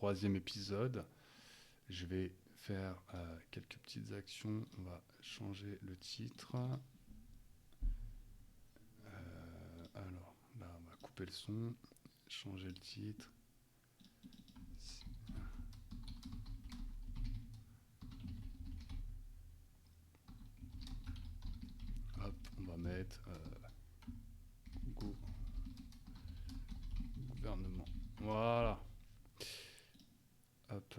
troisième épisode. Je vais faire quelques petites actions. On va changer le titre. Alors là, on va couper le son, changer le titre. Hop, on va mettre gouvernement. Voilà. Hop.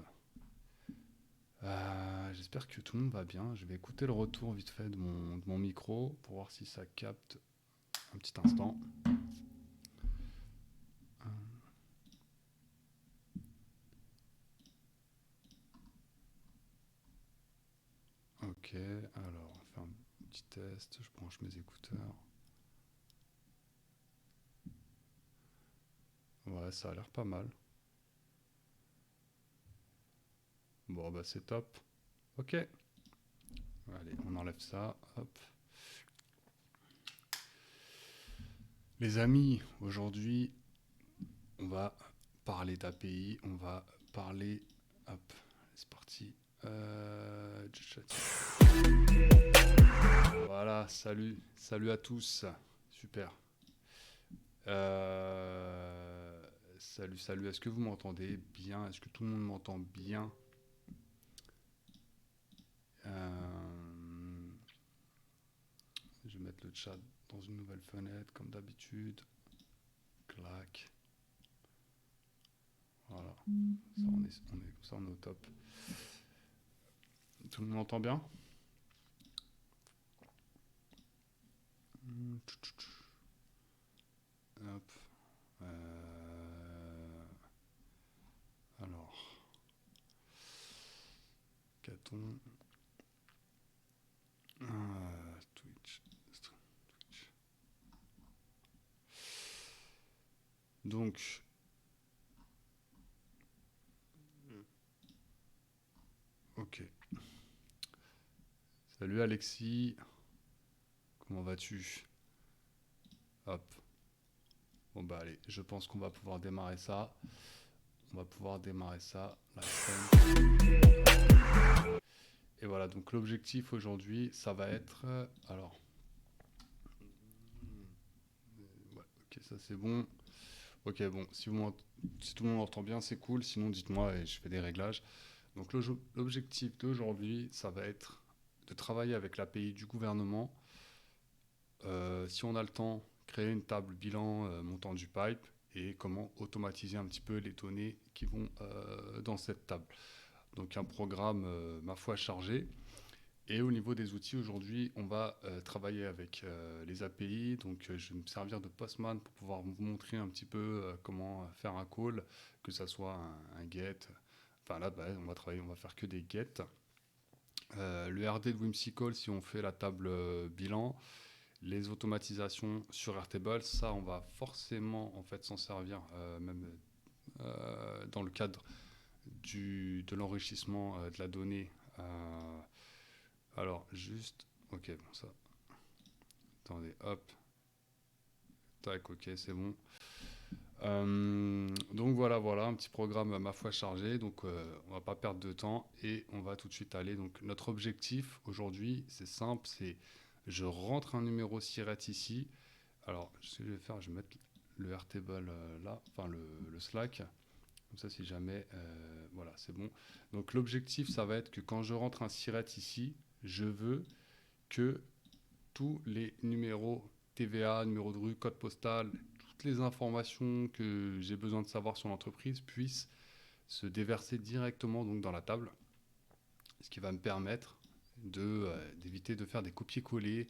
J'espère que tout le monde va bien. Je vais écouter le retour vite fait de mon micro pour voir si ça capte un petit instant. Ok, alors on fait un petit test. Je branche mes écouteurs. Ouais, ça a l'air pas mal. Bon, bah c'est top. Ok. Allez, on enlève ça. Hop. Les amis, aujourd'hui, on va parler d'API. On va parler. Hop, c'est parti. Voilà, salut à tous. Super. Salut. Est-ce que vous m'entendez bien? Est-ce que tout le monde m'entend bien? Je vais mettre le chat dans une nouvelle fenêtre, comme d'habitude. Clac. Voilà. Ça, on est au top. Tout le monde m'entend bien? Hop. Alors. Qu'a-t-on? Twitch. Donc. Ok. Salut Alexis. Comment vas-tu? Hop. Bon bah allez, je pense qu'on va pouvoir démarrer ça. La scène. Et voilà, donc l'objectif aujourd'hui, ça va être... alors... Ouais, ok, ça c'est bon. Ok, bon, si tout le monde entend bien, c'est cool. Sinon, dites-moi et je fais des réglages. Donc l'objectif d'aujourd'hui, ça va être de travailler avec l'API du gouvernement. Si on a le temps, créer une table bilan montant du pipe et comment automatiser un petit peu les données qui vont dans cette table. Donc un programme, ma foi, chargé. Et au niveau des outils, aujourd'hui, on va travailler avec les API. Donc je vais me servir de Postman pour pouvoir vous montrer un petit peu comment faire un call, que ça soit un get. Enfin là, bah, on va faire que des get. Le RD de Whimsical, si on fait la table bilan, les automatisations sur Airtable, ça, on va forcément en fait s'en servir même dans le cadre de l'enrichissement de la donnée. Alors, juste, ok, bon ça, attendez, hop, tac, ok, c'est bon. Donc voilà, un petit programme ma foi chargé, donc on va pas perdre de temps et on va tout de suite aller. Donc notre objectif aujourd'hui, c'est simple, c'est je rentre un numéro SIRET ici. Alors, ce que je vais faire, je vais mettre le Airtable là, enfin le Slack. Comme ça, si jamais, voilà, c'est bon. Donc l'objectif, ça va être que quand je rentre un SIRET ici, je veux que tous les numéros TVA, numéro de rue, code postal, toutes les informations que j'ai besoin de savoir sur l'entreprise puissent se déverser directement donc dans la table, ce qui va me permettre d'éviter de faire des copier-coller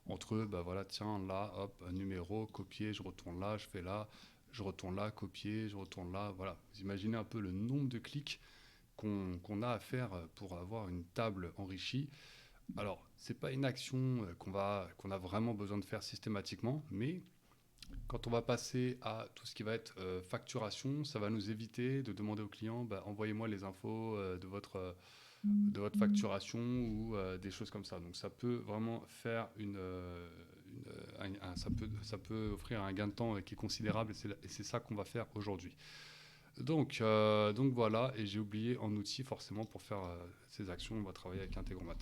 entre, bah voilà, tiens, là, hop, un numéro, copier, je retourne là, je fais là, je retourne là, copier, je retourne là, voilà. Vous imaginez un peu le nombre de clics qu'on a à faire pour avoir une table enrichie. Alors, c'est pas une action qu'on a vraiment besoin de faire systématiquement, mais quand on va passer à tout ce qui va être facturation, ça va nous éviter de demander au client, bah, envoyez-moi les infos de votre facturation ou des choses comme ça. Donc ça peut vraiment faire ça peut offrir un gain de temps qui est considérable et c'est ça qu'on va faire aujourd'hui. Donc voilà, et j'ai oublié en outil forcément pour faire ces actions, on va travailler avec Integromat.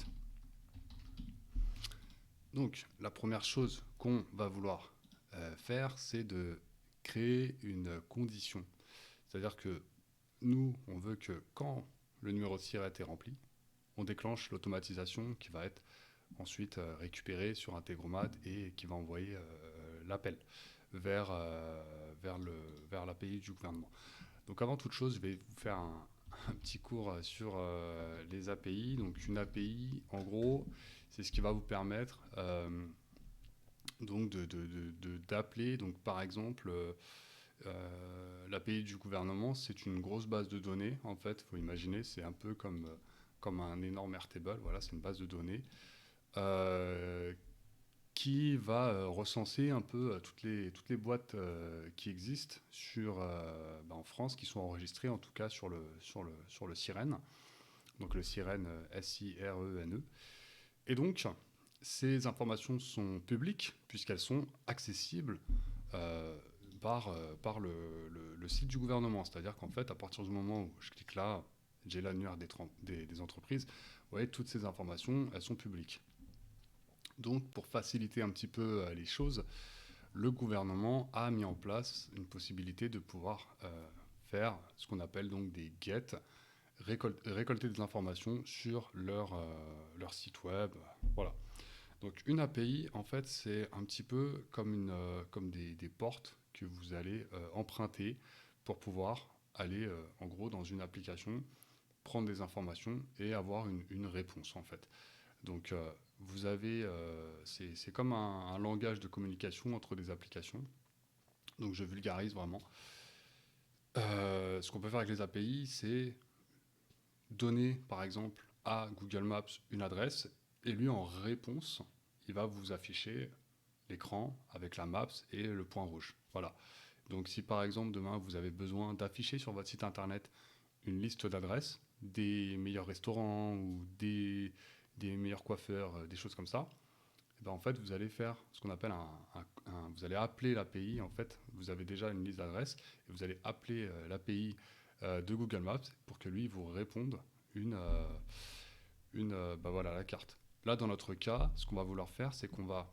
Donc la première chose qu'on va vouloir faire, c'est de créer une condition. C'est-à-dire que nous, on veut que quand le numéro de SIRET est rempli, on déclenche l'automatisation qui va être ensuite récupérée sur Integromat et qui va envoyer l'appel vers, vers l'API du gouvernement. Donc avant toute chose, je vais vous faire un petit cours sur les API. Donc une API, en gros, c'est ce qui va vous permettre donc d'appeler, donc par exemple, l'API du gouvernement, c'est une grosse base de données. En fait, il faut imaginer, c'est un peu comme un énorme Airtable. Voilà, c'est une base de données euh, qui va recenser un peu toutes les boîtes qui existent en France, qui sont enregistrées en tout cas sur le SIREN, donc le SIREN SIRENE. Et donc, ces informations sont publiques puisqu'elles sont accessibles euh, par le site du gouvernement. C'est-à-dire qu'en fait, à partir du moment où je clique là, j'ai l'annuaire des entreprises, vous voyez, toutes ces informations, elles sont publiques. Donc, pour faciliter un petit peu les choses, le gouvernement a mis en place une possibilité de pouvoir faire ce qu'on appelle donc des get, récolter des informations sur leur site web. Voilà. Donc une API, en fait, c'est un petit peu comme des portes que vous allez emprunter pour pouvoir aller, en gros, dans une application, prendre des informations et avoir une réponse, en fait. Donc, vous avez, c'est comme un langage de communication entre des applications. Donc, je vulgarise vraiment. Ce qu'on peut faire avec les API, c'est donner, par exemple, à Google Maps une adresse et lui, en réponse, il va vous afficher l'écran avec la Maps et le point rouge. Voilà. Donc, si par exemple, demain, vous avez besoin d'afficher sur votre site internet une liste d'adresses des meilleurs restaurants ou des meilleurs coiffeurs, des choses comme ça, et ben en fait, vous allez faire ce qu'on appelle vous allez appeler l'API. En fait, vous avez déjà une liste d'adresses et vous allez appeler l'API de Google Maps pour que lui vous réponde voilà, la carte. Là, dans notre cas, ce qu'on va vouloir faire, c'est qu'on va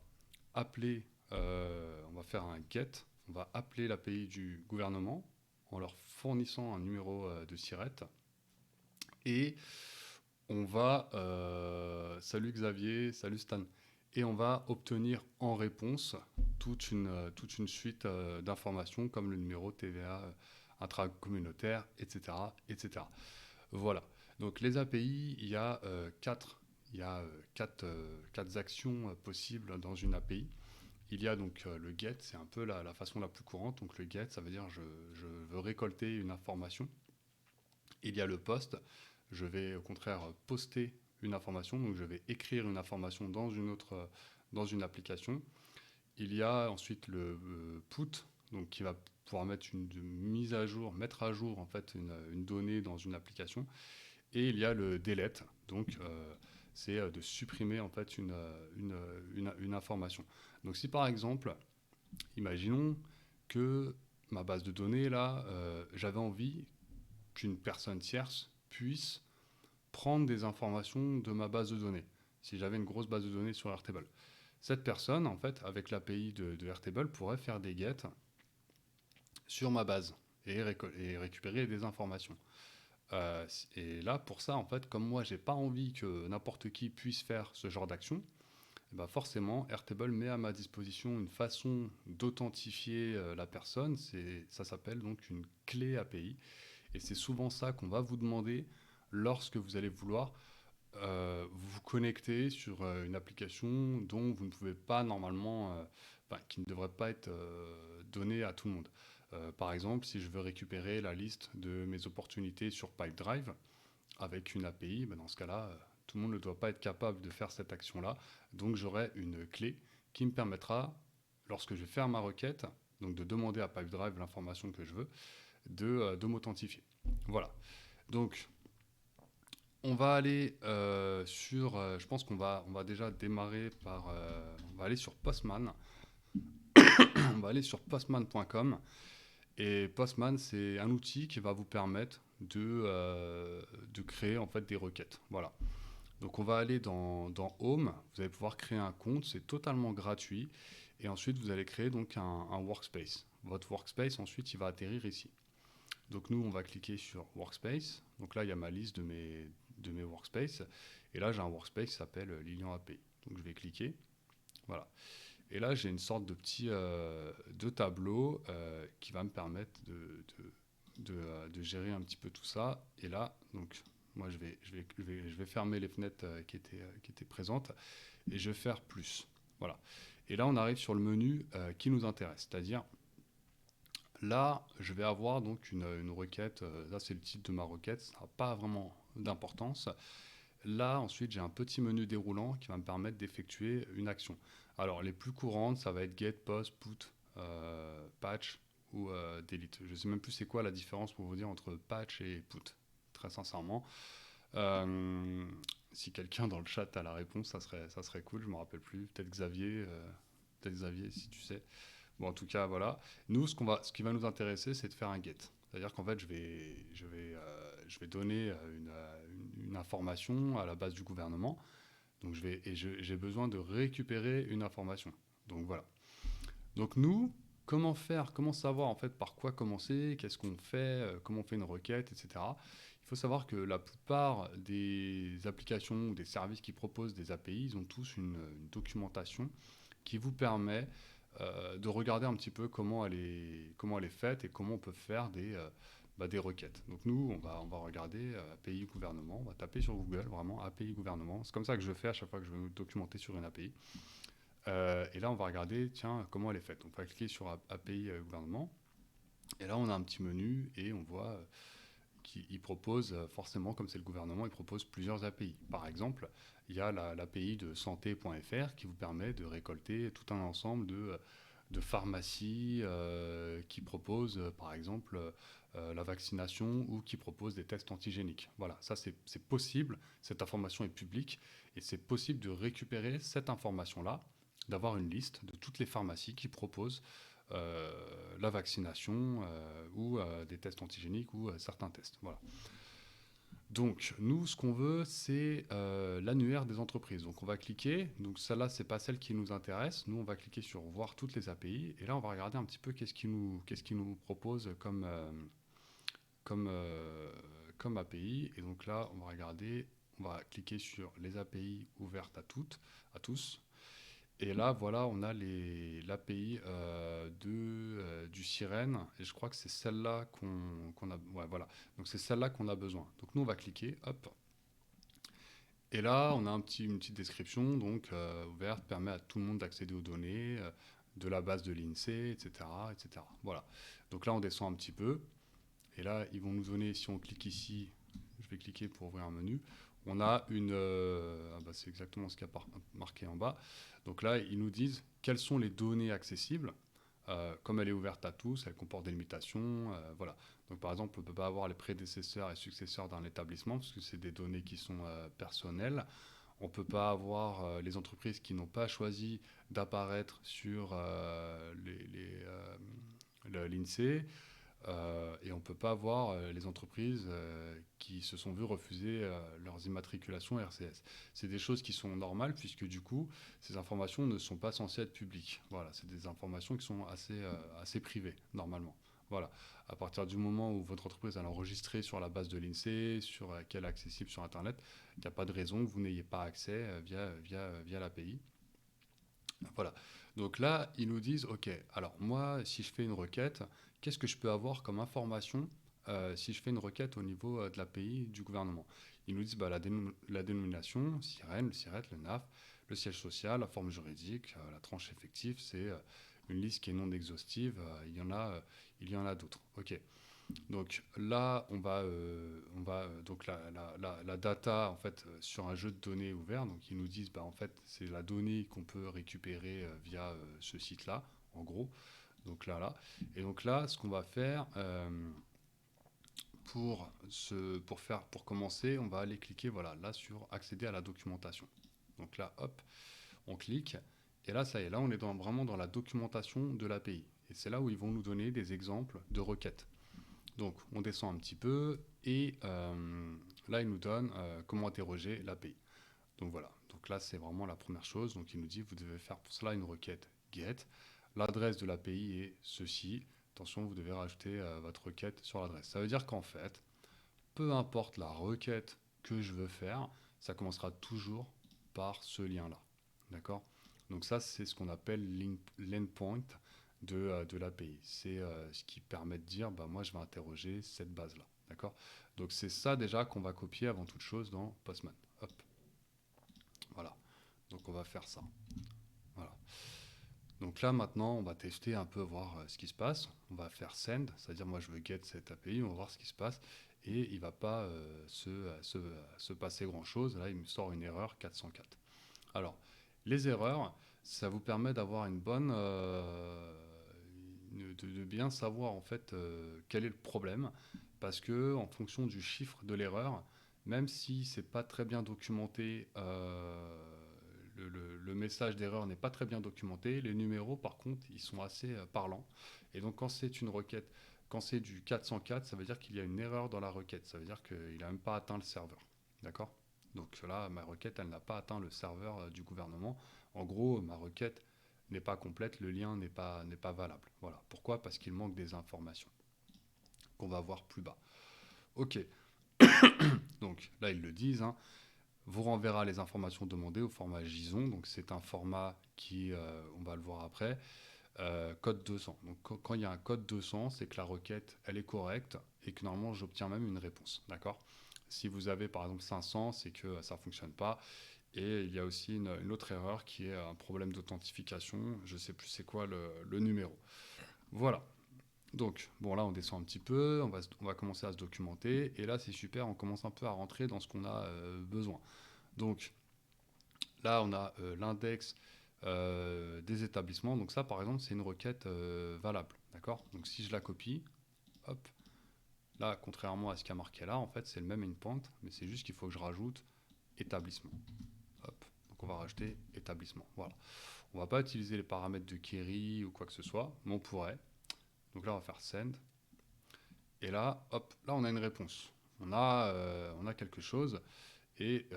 appeler, on va faire un get, on va appeler l'API du gouvernement en leur fournissant un numéro de SIRET et on va, salut Xavier, salut Stan, et on va obtenir en réponse toute une suite d'informations comme le numéro TVA intracommunautaire, etc., etc. Voilà. Donc les API, il y a quatre actions possibles dans une API. Il y a donc le get, c'est un peu la façon la plus courante. Donc le get, ça veut dire je veux récolter une information. Il y a le post, je vais au contraire poster une information, donc je vais écrire une information dans une application. Il y a ensuite le put, donc qui va pouvoir mettre mettre à jour en fait une donnée dans une application. Et il y a le delete, donc c'est de supprimer en fait une information. Donc si par exemple, imaginons que ma base de données là, j'avais envie qu'une personne tierce puisse prendre des informations de ma base de données. Si j'avais une grosse base de données sur Airtable. Cette personne, en fait, avec l'API de Airtable, pourrait faire des gets sur ma base et récupérer des informations. Et là, pour ça, en fait, comme moi, j'ai pas envie que n'importe qui puisse faire ce genre d'action, eh ben forcément, Airtable met à ma disposition une façon d'authentifier la personne. Ça s'appelle donc une clé API. Et c'est souvent ça qu'on va vous demander lorsque vous allez vouloir vous connecter sur une application dont vous ne pouvez pas normalement, qui ne devrait pas être donnée à tout le monde. Par exemple, si je veux récupérer la liste de mes opportunités sur Pipedrive avec une API, dans ce cas-là, tout le monde ne doit pas être capable de faire cette action-là. Donc j'aurai une clé qui me permettra, lorsque je vais faire ma requête, donc de demander à Pipedrive l'information que je veux, de m'authentifier. Voilà. Donc, on va aller je pense on va déjà démarrer par, on va aller sur Postman. On va aller sur postman.com Et Postman, c'est un outil qui va vous permettre de créer en fait des requêtes. Voilà. Donc on va aller dans Home, vous allez pouvoir créer un compte, c'est totalement gratuit. Et ensuite, vous allez créer donc un workspace. Votre workspace, ensuite, il va atterrir ici. Donc nous, on va cliquer sur Workspace. Donc là, il y a ma liste de mes workspaces. Et là, j'ai un workspace qui s'appelle Lilian API. Donc je vais cliquer. Voilà. Et là, j'ai une sorte de petit de tableau qui va me permettre de gérer un petit peu tout ça. Et là, donc, moi, je vais fermer les fenêtres qui étaient présentes et je vais faire plus. Voilà. Et là, on arrive sur le menu qui nous intéresse. C'est-à-dire, là, je vais avoir donc une requête. Là, c'est le titre de ma requête. Ça n'a pas vraiment d'importance. Là, ensuite, j'ai un petit menu déroulant qui va me permettre d'effectuer une action. Alors, les plus courantes, ça va être get, post, put, patch ou delete. Je ne sais même plus c'est quoi la différence pour vous dire entre patch et put, très sincèrement. Euh, Si quelqu'un dans le chat a la réponse, ça serait cool, je ne me rappelle plus. Peut-être Xavier, si tu sais. Bon, en tout cas, voilà. Nous, ce qui va nous intéresser, c'est de faire un get. C'est-à-dire qu'en fait, je vais donner une information à la base du gouvernement. Donc, j'ai besoin de récupérer une information. Donc, voilà. Donc, nous, comment faire, comment savoir en fait par quoi commencer, qu'est-ce qu'on fait, comment on fait une requête, etc. Il faut savoir que la plupart des applications ou des services qui proposent des API, ils ont tous une documentation qui vous permet de regarder un petit peu comment elle est faite et comment on peut faire des requêtes. Donc nous, on va regarder API gouvernement, on va taper sur Google vraiment API gouvernement. C'est comme ça que je fais à chaque fois que je veux me documenter sur une API. Et là, on va regarder, tiens, comment elle est faite. Donc on va cliquer sur API gouvernement. Et là, on a un petit menu et on voit qu'il propose, forcément, comme c'est le gouvernement, il propose plusieurs API. Par exemple, il y a l'API de santé.fr qui vous permet de récolter tout un ensemble de pharmacies qui proposent, par exemple, la vaccination ou qui proposent des tests antigéniques. Voilà, ça c'est possible, cette information est publique et c'est possible de récupérer cette information-là, d'avoir une liste de toutes les pharmacies qui proposent la vaccination ou des tests antigéniques ou certains tests. Voilà. Donc, nous, ce qu'on veut, c'est l'annuaire des entreprises. Donc, on va cliquer. Donc, celle-là, c'est pas celle qui nous intéresse. Nous, on va cliquer sur voir toutes les API. Et là, on va regarder un petit peu qu'est-ce qu'il nous propose comme API. Et donc là, on va regarder, on va cliquer sur les API ouvertes à tous. Et là, voilà, on a l'API du Sirène, et je crois que c'est celle-là qu'on a. Ouais, voilà. Donc c'est celle-là qu'on a besoin. Donc nous, on va cliquer, hop. Et là, on a une petite description, donc ouverte, permet à tout le monde d'accéder aux données, de la base de l'INSEE, etc., etc. Voilà. Donc là, on descend un petit peu, et là, ils vont nous donner, si on clique ici, je vais cliquer pour ouvrir un menu, on a c'est exactement ce qu'il y a marqué en bas. Donc là, ils nous disent quelles sont les données accessibles. Comme elle est ouverte à tous, elle comporte des limitations. Voilà. Donc par exemple, on ne peut pas avoir les prédécesseurs et successeurs d'un établissement parce que c'est des données qui sont personnelles. On ne peut pas avoir les entreprises qui n'ont pas choisi d'apparaître sur l'INSEE. Et on ne peut pas voir les entreprises qui se sont vues refuser leurs immatriculations RCS. C'est des choses qui sont normales puisque du coup, ces informations ne sont pas censées être publiques. Voilà, c'est des informations qui sont assez privées, normalement. Voilà. À partir du moment où votre entreprise est enregistrée sur la base de l'INSEE, qu'elle est accessible sur Internet, il n'y a pas de raison que vous n'ayez pas accès via l'API. Voilà. Donc là, ils nous disent, OK, alors moi, si je fais une requête, qu'est-ce que je peux avoir comme information si je fais une requête au niveau de l'API du gouvernement? Ils nous disent la dénomination, SIREN, le SIRET, le NAF, le siège social, la forme juridique, la tranche effective, c'est une liste qui est non exhaustive, il y en a d'autres. OK. Donc là, donc la data en fait sur un jeu de données ouvert. Donc ils nous disent en fait c'est la donnée qu'on peut récupérer via ce site-là, en gros. Donc là. Et donc là, ce qu'on va faire pour commencer, on va aller cliquer voilà là sur accéder à la documentation. Donc là, hop, on clique. Et là, ça y est, là on est vraiment dans la documentation de l'API. Et c'est là où ils vont nous donner des exemples de requêtes. Donc, on descend un petit peu et là, il nous donne comment interroger l'API. Donc voilà, donc là, c'est vraiment la première chose. Donc, il nous dit, vous devez faire pour cela une requête GET. L'adresse de l'API est ceci. Attention, vous devez rajouter votre requête sur l'adresse. Ça veut dire qu'en fait, peu importe la requête que je veux faire, ça commencera toujours par ce lien-là. D'accord? Donc ça, c'est ce qu'on appelle l'endpoint de l'API. C'est ce qui permet de dire, bah, moi, je vais interroger cette base-là. D'accord? Donc c'est ça déjà qu'on va copier avant toute chose dans Postman. Hop, voilà. Donc on va faire ça. Voilà. Donc là, maintenant, on va tester un peu, voir ce qui se passe. On va faire send, c'est-à-dire moi, je veux get cette API, on va voir ce qui se passe. Et il ne va pas se passer grand-chose. Là, il me sort une erreur 404. Alors, les erreurs, ça vous permet d'avoir une bonne... de bien savoir, en fait, quel est le problème. Parce que, en fonction du chiffre de l'erreur, même si c'est pas très bien documenté, le message d'erreur n'est pas très bien documenté, les numéros, par contre, ils sont assez parlants. Et donc, quand c'est une requête, quand c'est du 404, ça veut dire qu'il y a une erreur dans la requête. Ça veut dire qu'il n'a même pas atteint le serveur. D'accord? Donc là, ma requête, elle n'a pas atteint le serveur du gouvernement. En gros, ma requête n'est pas complète, le lien n'est pas valable. Voilà. Pourquoi? Parce qu'il manque des informations qu'on va voir plus bas. Ok. Donc là, ils le disent, hein, vous renverra les informations demandées au format JSON. Donc c'est un format qui, on va le voir après, code 200. Donc quand il y a un code 200, c'est que la requête, elle est correcte et que normalement, j'obtiens même une réponse. D'accord? Si vous avez par exemple 500, c'est que ça ne fonctionne pas. Et il y a aussi une autre erreur qui est un problème d'authentification. Je ne sais plus c'est quoi le numéro. Voilà. Donc, bon, là, on descend un petit peu, on va commencer à se documenter. Et là, c'est super, on commence un peu à rentrer dans ce qu'on a besoin. Donc, là, on a l'index des établissements. Donc ça, par exemple, c'est une requête valable. D'accord? Donc, si je la copie, hop, là, contrairement à ce qui a marqué là, en fait, c'est le même endpoint, mais c'est juste qu'il faut que je rajoute établissement. Hop. Donc, on va rajouter établissement. Voilà. On ne va pas utiliser les paramètres de query ou quoi que ce soit, mais on pourrait. Donc là, on va faire send. Et là, hop, là, on a une réponse. On a quelque chose. Et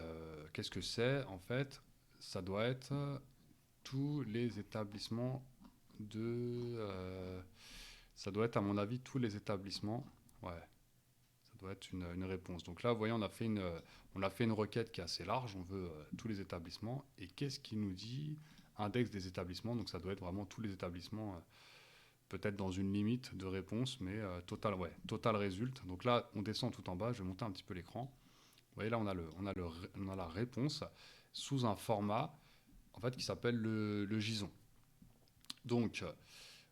qu'est-ce que c'est? En fait, ça doit être tous les établissements de... ça doit être, à mon avis, tous les établissements. Ouais, ça doit être une réponse. Donc là, vous voyez, on a fait une requête qui est assez large. On veut tous les établissements. Et qu'est-ce qui nous dit? Index des établissements. Donc ça doit être vraiment tous les établissements, peut-être dans une limite de réponse, mais total résulte. Donc là, on descend tout en bas. Je vais monter un petit peu l'écran. Vous voyez là, on a la réponse sous un format en fait, qui s'appelle le JSON. Donc,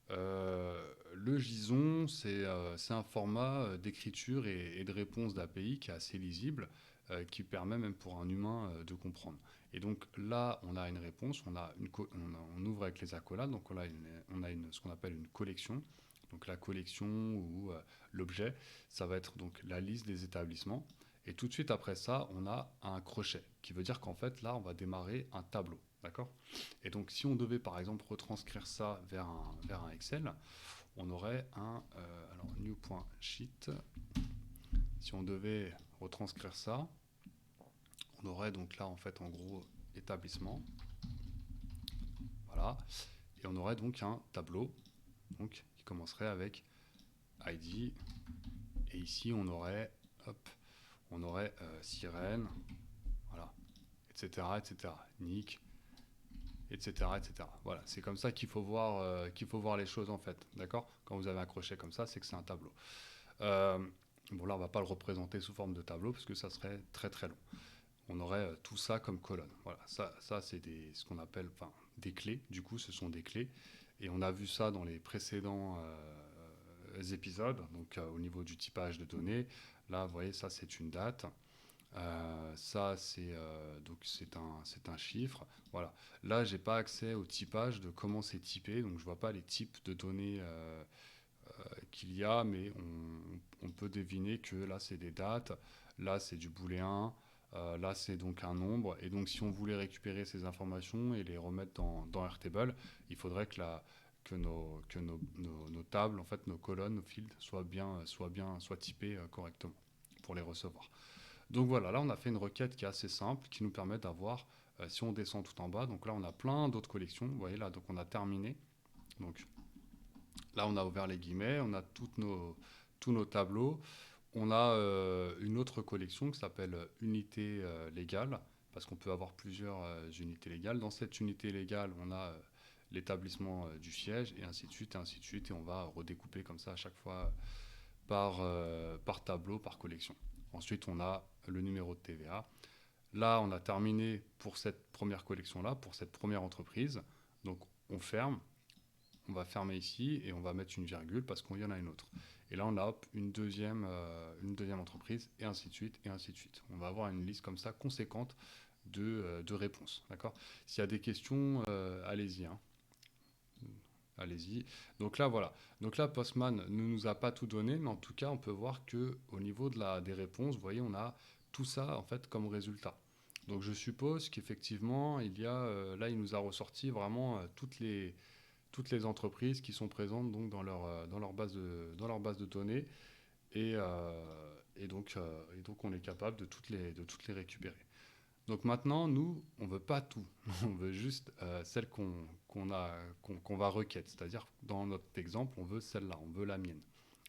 le JSON, c'est un format d'écriture et de réponse d'API qui est assez lisible, qui permet même pour un humain de comprendre. Et donc là, on a une réponse, on ouvre avec les accolades, donc on a ce qu'on appelle une collection. Donc la collection ou l'objet, ça va être donc la liste des établissements. Et tout de suite après ça, on a un crochet, qui veut dire qu'en fait, là, on va démarrer un tableau. D'accord? Et donc, si on devait, par exemple, retranscrire ça vers un Excel, on aurait alors, new.sheet. Si on devait retranscrire ça, on aurait donc là, en fait, en gros, établissement. Voilà. Et on aurait donc un tableau donc, qui commencerait avec ID. Et ici, on aurait, sirène, voilà, etc., etc. Nick, etc., etc. Voilà, c'est comme ça qu'il faut voir les choses en fait, d'accord? Quand vous avez un crochet comme ça, c'est que c'est un tableau. Euh, bon là, on va pas le représenter sous forme de tableau parce que ça serait très très long. On aurait tout ça comme colonne. Voilà, ça c'est ce qu'on appelle, enfin, des clés. Du coup, ce sont des clés. Et on a vu ça dans les précédents épisodes, donc au niveau du typage de données. Là, vous voyez, ça c'est une date. Ça, c'est un chiffre. Voilà. Là, j'ai pas accès au typage de comment c'est typé, donc je vois pas les types de données qu'il y a, mais on peut deviner que là, c'est des dates, là, c'est du booléen, là, c'est donc un nombre. Et donc, si on voulait récupérer ces informations et les remettre dans Airtable, il faudrait nos tables, en fait, nos colonnes, nos fields soient typés correctement pour les recevoir. Donc voilà, là on a fait une requête qui est assez simple, qui nous permet d'avoir, si on descend tout en bas, donc là on a plein d'autres collections, vous voyez là, donc on a terminé. Donc là on a ouvert les guillemets, on a tous nos tableaux. On a une autre collection qui s'appelle unité légale, parce qu'on peut avoir plusieurs unités légales. Dans cette unité légale, on a l'établissement du siège, et ainsi de suite, et ainsi de suite, et on va redécouper comme ça à chaque fois par tableau, par collection. Ensuite, on a le numéro de TVA. Là, on a terminé pour cette première collection-là, pour cette première entreprise. Donc, on ferme, on va fermer ici, et on va mettre une virgule parce qu'il y en a une autre. Et là, on a hop, une deuxième entreprise, et ainsi de suite, et ainsi de suite. On va avoir une liste comme ça conséquente de réponses. D'accord. S'il y a des questions, allez-y. Hein. Allez-y. Donc là, voilà. Donc là, Postman ne nous a pas tout donné, mais en tout cas, on peut voir que au niveau des réponses, vous voyez, on a tout ça en fait comme résultat. Donc je suppose qu'effectivement, il y a là, il nous a ressorti vraiment toutes les entreprises qui sont présentes donc dans leur base de données et donc on est capable de toutes les récupérer. Donc maintenant, nous, on veut pas tout. On veut juste celle qu'on va requête. C'est-à-dire, dans notre exemple, on veut celle-là, on veut la mienne.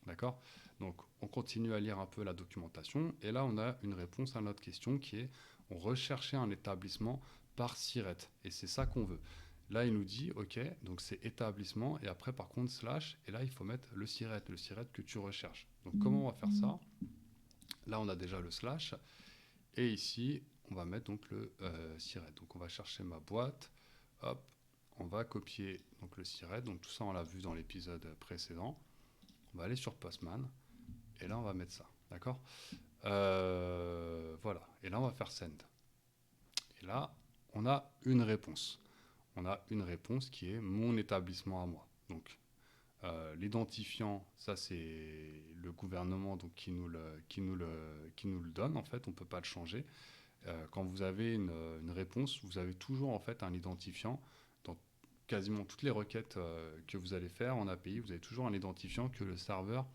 D'accord. Donc, on continue à lire un peu la documentation. Et là, on a une réponse à notre question qui est on recherchait un établissement par SIRET. Et c'est ça qu'on veut. Là, il nous dit, OK, donc c'est établissement. Et après, par contre, slash. Et là, il faut mettre le SIRET que tu recherches. Donc, comment on va faire ça? Là, on a déjà le slash. Et ici, on va mettre donc le siret. Donc on va chercher ma boîte, hop, on va copier donc le siret. Donc tout ça, on l'a vu dans l'épisode précédent. On va aller sur Postman, et là, on va mettre ça, d'accord. Voilà, et là, on va faire Send. Et là, on a une réponse. On a une réponse qui est mon établissement à moi. Donc l'identifiant, ça c'est le gouvernement donc, qui nous le donne, en fait, on ne peut pas le changer. Quand vous avez une réponse, vous avez toujours en fait un identifiant. Dans quasiment toutes les requêtes que vous allez faire en API, vous avez toujours un identifiant que le serveur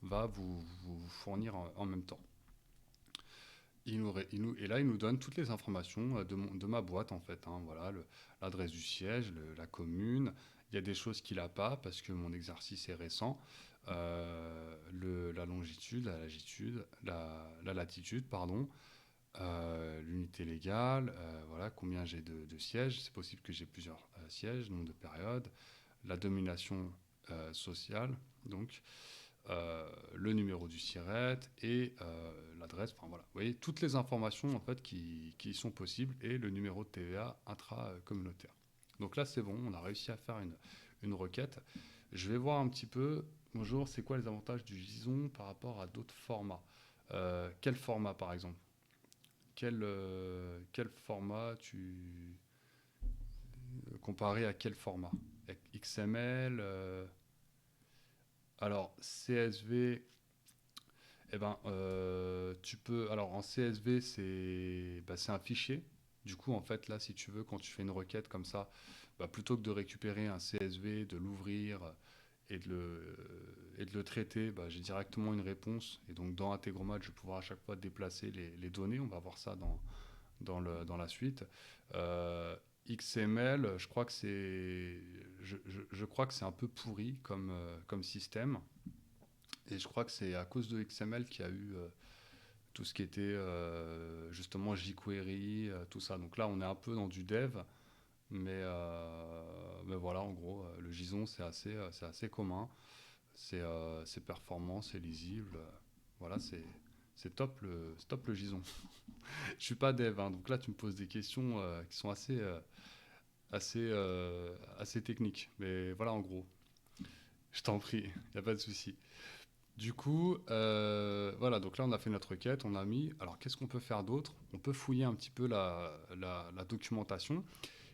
va vous fournir en même temps. Et là, il nous donne toutes les informations de ma boîte, en fait. Hein, voilà, l'adresse du siège, la commune. Il y a des choses qu'il n'a pas parce que mon exercice est récent. La longitude, la latitude, pardon. L'unité légale, voilà, combien j'ai de sièges. C'est possible que j'ai plusieurs sièges, nombre de périodes. La domination sociale, donc. Le numéro du SIRET et l'adresse, enfin voilà, vous voyez toutes les informations en fait qui sont possibles et le numéro de TVA intra-communautaire. Donc là c'est bon, on a réussi à faire une requête. Je vais voir un petit peu, bonjour, c'est quoi les avantages du JSON par rapport à d'autres formats. Quel format par exemple? Quel format comparé à quel format? XML alors, CSV, eh ben, tu peux. Alors, en CSV, c'est un fichier. Du coup, en fait, là, si tu veux, quand tu fais une requête comme ça, bah, plutôt que de récupérer un CSV, de l'ouvrir et de le traiter, bah, j'ai directement une réponse. Et donc, dans Integromat, je vais pouvoir à chaque fois déplacer les données. On va voir ça dans la suite. XML, je crois que je crois que c'est un peu pourri comme système. Et je crois que c'est à cause de XML qu'il y a eu tout ce qui était justement jQuery, tout ça. Donc là, on est un peu dans du dev, mais voilà, en gros, le JSON, c'est assez commun. C'est performant, c'est lisible. Voilà, c'est top le JSON. Je suis pas dev, hein, donc là, tu me poses des questions qui sont assez techniques. Mais voilà, en gros, je t'en prie, il n'y a pas de souci. Du coup, voilà, donc là on a fait notre requête, on a mis. Alors qu'est-ce qu'on peut faire d'autre? On peut fouiller un petit peu la documentation.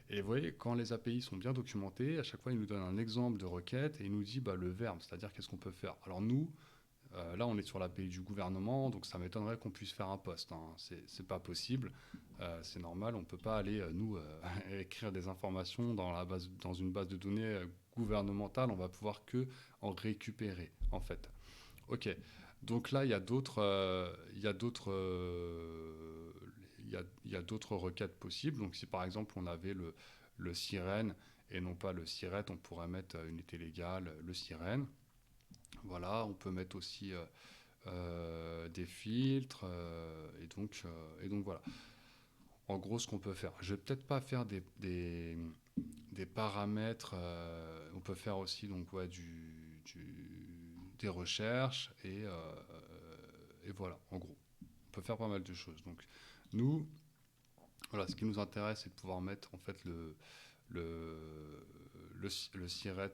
Et vous voyez, quand les API sont bien documentées, à chaque fois il nous donne un exemple de requête et il nous dit bah, le verbe, c'est-à-dire qu'est-ce qu'on peut faire. Alors nous, là on est sur l'API du gouvernement, donc ça m'étonnerait qu'on puisse faire un post. Hein. C'est pas possible, c'est normal, on peut pas aller, nous, écrire des informations dans une base de données gouvernementales, on va pouvoir que en récupérer, en fait. Ok. Donc là, il y a d'autres, il y a d'autres requêtes possibles. Donc si par exemple on avait le sirène et non pas le siret, on pourrait mettre unité légale, le sirène. Voilà, on peut mettre aussi des filtres et donc voilà. En gros, ce qu'on peut faire, je vais peut-être pas faire des paramètres. On peut faire aussi donc ouais, des recherches et voilà. En gros, on peut faire pas mal de choses. Donc nous, voilà, ce qui nous intéresse, c'est de pouvoir mettre en fait le, le siret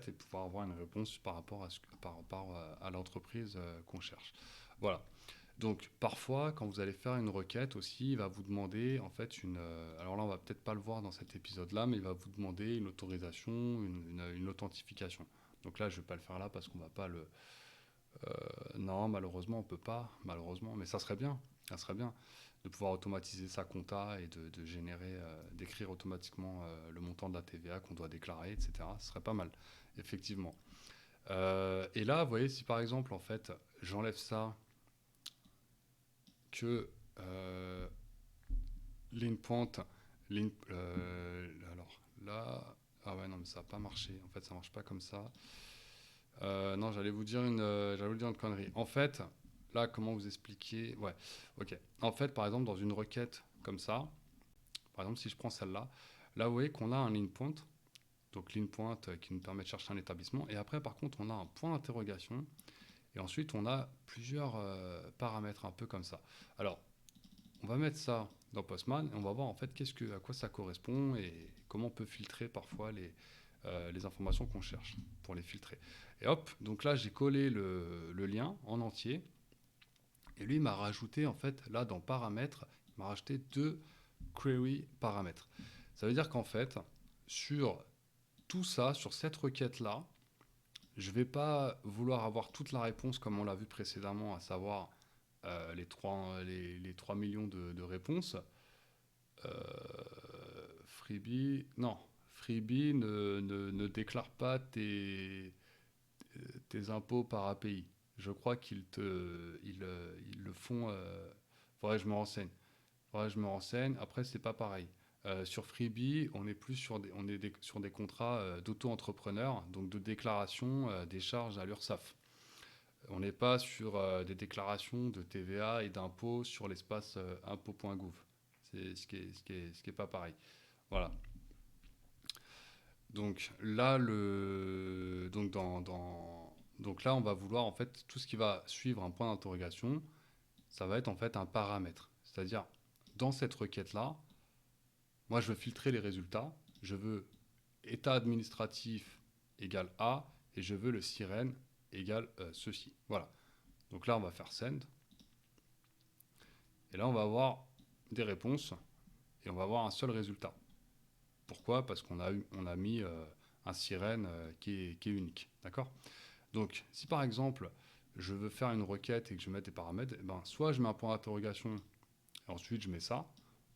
et pouvoir avoir une réponse par rapport par rapport à l'entreprise qu'on cherche. Voilà. Donc parfois, quand vous allez faire une requête aussi, il va vous demander en fait alors là, on va peut-être pas le voir dans cet épisode-là, mais il va vous demander une autorisation, une authentification. Donc là, je vais pas le faire là parce qu'on va pas le. Non, malheureusement, on peut pas. Malheureusement, mais ça serait bien. Ça serait bien de pouvoir automatiser sa compta et de générer, d'écrire automatiquement le montant de la TVA qu'on doit déclarer, etc. Ce serait pas mal, effectivement. Et là, vous voyez, si par exemple, en fait, j'enlève ça que ligne pointe, alors là, ah ouais, non, mais ça n'a pas marché. En fait, ça marche pas comme ça. Non, j'allais vous dire une connerie. En fait, là, comment vous expliquer? Ouais, ok. En fait, par exemple, dans une requête comme ça, par exemple, si je prends celle-là, là, vous voyez qu'on a un ligne pointe. Donc, ligne pointe qui nous permet de chercher un établissement. Et après, par contre, on a un point d'interrogation. Et ensuite, on a plusieurs paramètres un peu comme ça. Alors, on va mettre ça dans Postman et on va voir en fait à quoi ça correspond et comment on peut filtrer parfois les informations qu'on cherche pour les filtrer. Et hop, donc là j'ai collé le lien en entier et lui il m'a rajouté en fait là dans paramètres, il m'a rajouté deux query paramètres. Ça veut dire qu'en fait sur tout ça, sur cette requête là, je ne vais pas vouloir avoir toute la réponse comme on l'a vu précédemment, à savoir les 3 millions de réponses. Euh, Freebie, non, Freebie ne déclare pas tes impôts par API. Je crois ils le font. Faudrait que je me renseigne. Faudrait que je me renseigne. Après, c'est pas pareil. Sur Freebie, on est plus sur des contrats d'auto-entrepreneur, donc de déclaration des charges à l'URSSAF. On n'est pas sur des déclarations de TVA et d'impôts sur l'espace impôts.gouv. C'est ce qui est pas pareil. Voilà. Donc là, donc là, on va vouloir en fait tout ce qui va suivre un point d'interrogation, ça va être en fait un paramètre. C'est-à-dire, dans cette requête-là, moi je veux filtrer les résultats, je veux état administratif égale A et je veux le sirène égale ceci. Voilà. Donc là, on va faire send. Et là, on va avoir des réponses et on va avoir un seul résultat. Pourquoi? Parce on a mis un sirène qui est unique. D'accord? Donc, si par exemple, je veux faire une requête et que je mets des paramètres, eh ben, soit je mets un point d'interrogation et ensuite je mets ça,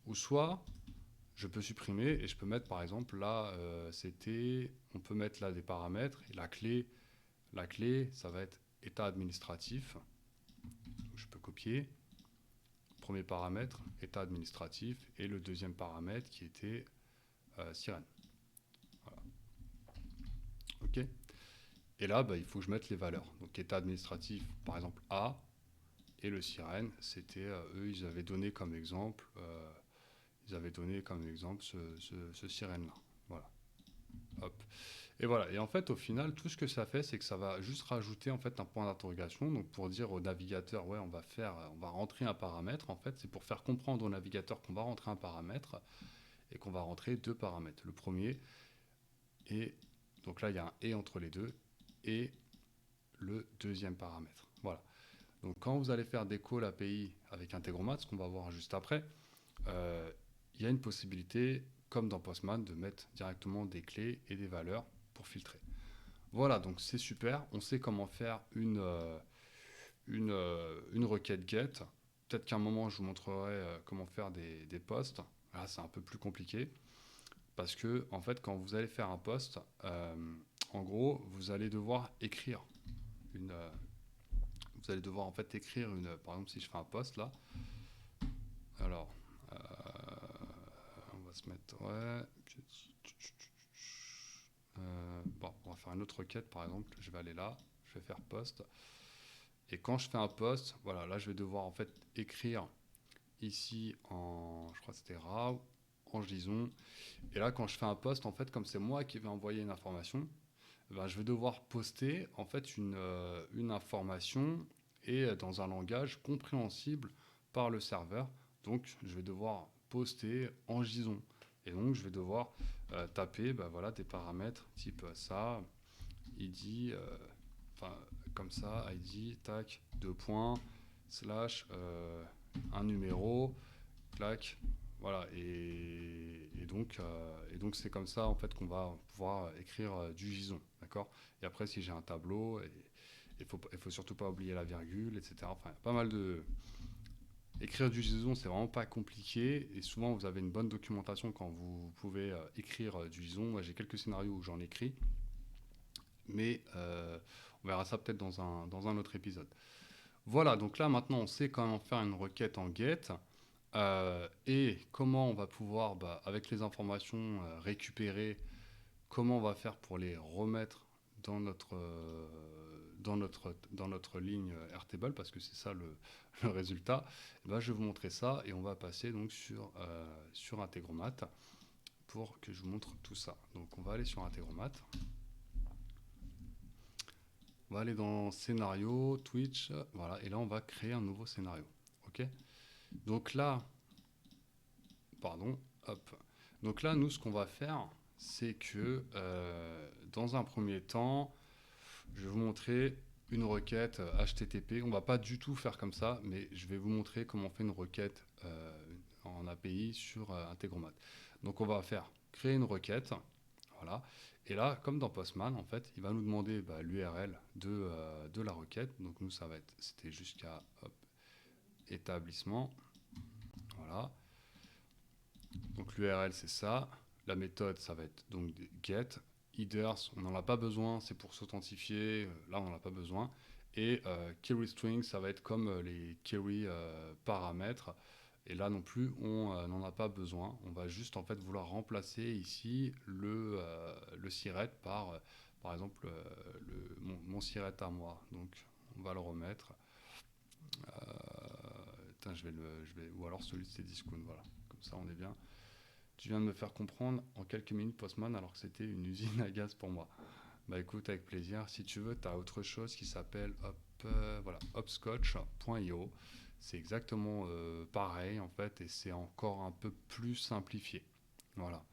ou soit je peux supprimer et je peux mettre par exemple là, on peut mettre là des paramètres et la clé, ça va être état administratif. Donc, je peux copier. Premier paramètre, état administratif, et le deuxième paramètre qui était sirène. Voilà. Ok. Et là, bah, il faut que je mette les valeurs. Donc état administratif, par exemple A, et le sirène, c'était eux, ils avaient donné comme exemple ce sirène-là. Voilà. Hop. Et voilà. Et en fait, au final, tout ce que ça fait, c'est que ça va juste rajouter en fait un point d'interrogation. Donc pour dire au navigateur, ouais, on va rentrer un paramètre. En fait, c'est pour faire comprendre au navigateur qu'on va rentrer un paramètre et qu'on va rentrer deux paramètres. Le premier et donc là, il y a un et entre les deux et le deuxième paramètre. Voilà. Donc quand vous allez faire des calls API avec Integromat, ce qu'on va voir juste après, il y a une possibilité, comme dans Postman, de mettre directement des clés et des valeurs pour filtrer. Voilà, donc c'est super. On sait comment faire une requête GET. Peut-être qu'à un moment, je vous montrerai comment faire des posts. Là, c'est un peu plus compliqué. Parce que, en fait, quand vous allez faire un post, en gros, vous allez devoir écrire une. Vous allez devoir en fait écrire une. Par exemple, si je fais un post là, alors, on va se mettre. Ouais. Bon, on va faire une autre requête par exemple. Je vais aller là, je vais faire post. Et quand je fais un post, voilà, là je vais devoir en fait écrire ici en. Je crois que c'était raw, en JSON. Et là, quand je fais un post, en fait, comme c'est moi qui vais envoyer une information, ben, je vais devoir poster en fait une information et dans un langage compréhensible par le serveur. Donc, je vais devoir poster en JSON. Et donc, je vais devoir taper ben, voilà, des paramètres type ça, id, enfin, comme ça, id, tac, deux points, slash, un numéro, clac, voilà, et donc c'est comme ça en fait qu'on va pouvoir écrire du JSON, d'accord. Et après, si j'ai un tableau, il faut surtout pas oublier la virgule, etc. Enfin, il y a pas mal de. Écrire du JSON, c'est vraiment pas compliqué, et souvent vous avez une bonne documentation quand vous pouvez écrire du JSON. Moi, j'ai quelques scénarios où j'en écris, mais on verra ça peut-être dans un autre épisode. Voilà, donc là maintenant on sait comment faire une requête en get. Et comment on va pouvoir, bah, avec les informations récupérées, comment on va faire pour les remettre dans notre ligne Airtable, parce que c'est ça le résultat. Et bah, je vais vous montrer ça et on va passer donc sur Integromat pour que je vous montre tout ça. Donc on va aller sur Integromat. On va aller dans scénario, Twitch, voilà, et là on va créer un nouveau scénario. Ok. Donc là, pardon, hop. Donc là, nous, ce qu'on va faire, c'est que dans un premier temps, je vais vous montrer une requête HTTP. On va pas du tout faire comme ça, mais je vais vous montrer comment on fait une requête en API sur Integromat. Donc on va faire créer une requête, voilà. Et là, comme dans Postman, en fait, il va nous demander bah, l'URL de la requête. Donc nous, ça va être, c'était jusqu'à établissement, voilà. Donc l'URL c'est ça. La méthode ça va être donc get. Headers, on n'en a pas besoin, c'est pour s'authentifier. Là on n'en a pas besoin. Et query string, ça va être comme les query paramètres. Et là non plus, on n'en a pas besoin. On va juste en fait vouloir remplacer ici le siret par exemple mon siret à moi. Donc on va le remettre. Ou alors celui de Cdiscount, voilà. Comme ça on est bien. Tu viens de me faire comprendre en quelques minutes Postman alors que c'était une usine à gaz pour moi. Bah écoute, avec plaisir. Si tu veux, tu as autre chose qui s'appelle voilà, hopscotch.io. C'est exactement pareil en fait et c'est encore un peu plus simplifié. Voilà.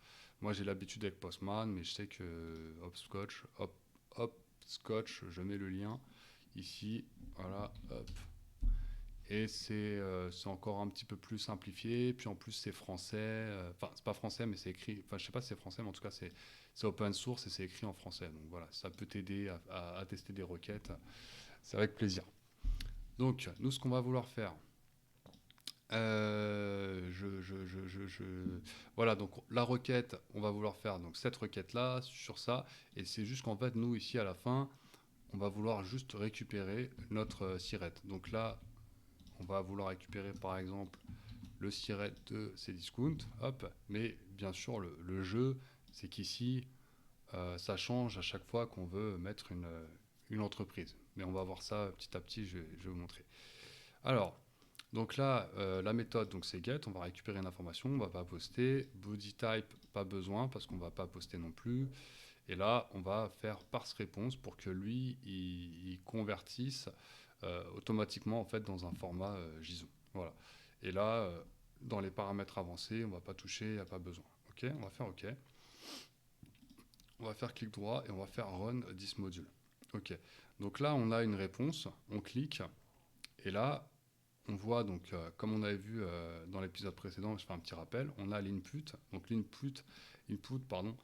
Moi j'ai l'habitude avec Postman, mais je sais que Hopscotch, je mets le lien ici. Voilà, hop. Et c'est encore un petit peu plus simplifié. Puis en plus, c'est français. Enfin, c'est pas français, mais c'est écrit. Enfin, je sais pas si c'est français, mais en tout cas, c'est open source et c'est écrit en français. Donc voilà, ça peut t'aider à tester des requêtes. C'est avec plaisir. Donc, nous, ce qu'on va vouloir faire. Voilà, donc la requête, on va vouloir faire donc cette requête-là sur ça. Et c'est juste qu'en fait, nous, ici, à la fin, on va vouloir juste récupérer notre siret. Donc là, on va vouloir récupérer par exemple le siret de Cdiscount, hop, mais bien sûr le jeu, c'est qu'ici, ça change à chaque fois qu'on veut mettre une entreprise. Mais on va voir ça petit à petit, je vais vous montrer. Alors, donc là, la méthode, donc c'est get, on va récupérer une information, on va pas poster. Body type, pas besoin parce qu'on va pas poster non plus. Et là, on va faire parse réponse pour que lui, il convertisse automatiquement en fait dans un format JSON. Voilà. Et là, dans les paramètres avancés, on va pas toucher, il n'y a pas besoin. Ok, on va faire OK. On va faire clic droit et on va faire run this module. Ok. Donc là, on a une réponse, on clique et là, on voit donc comme on avait vu dans l'épisode précédent, je fais un petit rappel, on a l'input. Donc input pardon,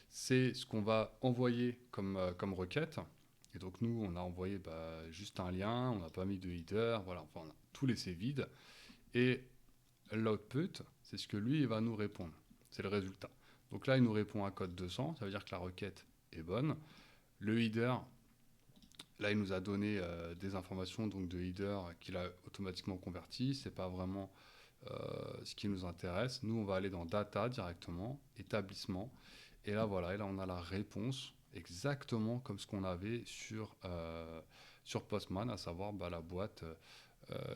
c'est ce qu'on va envoyer comme requête. Et donc nous, on a envoyé juste un lien, on n'a pas mis de header, voilà, enfin on a tout laissé vide. Et l'output, c'est ce que lui il va nous répondre, c'est le résultat. Donc là, il nous répond un code 200, ça veut dire que la requête est bonne. Le header, là, il nous a donné des informations donc de header qu'il a automatiquement converti. C'est pas vraiment ce qui nous intéresse. Nous, on va aller dans data directement, établissement. Et là, voilà, et là, on a la réponse exactement comme ce qu'on avait sur Postman, à savoir bah, la boîte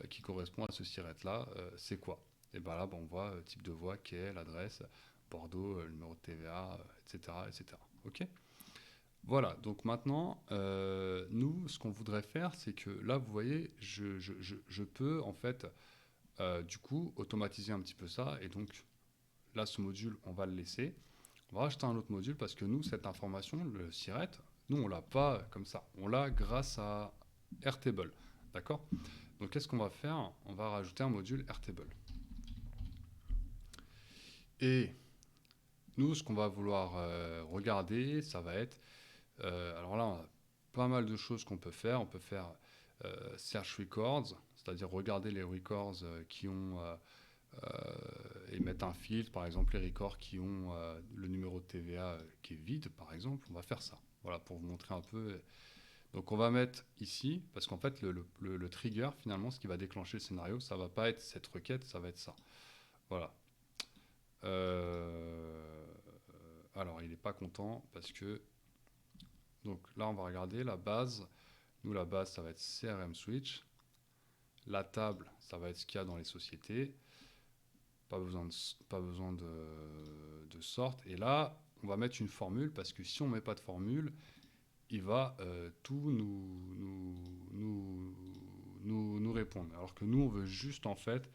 qui correspond à ce siret-là, c'est quoi? Et bah là, bah, on voit type de voie, quai, l'adresse, Bordeaux, le numéro de TVA, etc., etc. Ok? Voilà, donc maintenant, nous, ce qu'on voudrait faire, c'est que là, vous voyez, je peux en fait, du coup, automatiser un petit peu ça. Et donc, là, ce module, on va le laisser. On va rajouter un autre module parce que nous, cette information, le siret, nous, on l'a pas comme ça. On l'a grâce à Airtable. D'accord? Donc, qu'est-ce qu'on va faire? On va rajouter un module Airtable. Et nous, ce qu'on va vouloir regarder, ça va être... alors là, on a pas mal de choses qu'on peut faire. On peut faire Search Records, c'est-à-dire regarder les records qui ont... et mettre un filtre, par exemple les records qui ont le numéro de TVA qui est vide, par exemple, on va faire ça. Voilà, pour vous montrer un peu. Donc on va mettre ici, parce qu'en fait le trigger, finalement, ce qui va déclencher le scénario, ça va pas être cette requête, ça va être ça. Voilà. Alors il n'est pas content parce que... Donc là on va regarder la base. Nous la base ça va être CRM Switch. La table ça va être ce qu'il y a dans les sociétés. Pas besoin de sorte. Et là, on va mettre une formule parce que si on met pas de formule, il va tout nous répondre. Alors que nous, on veut juste en fait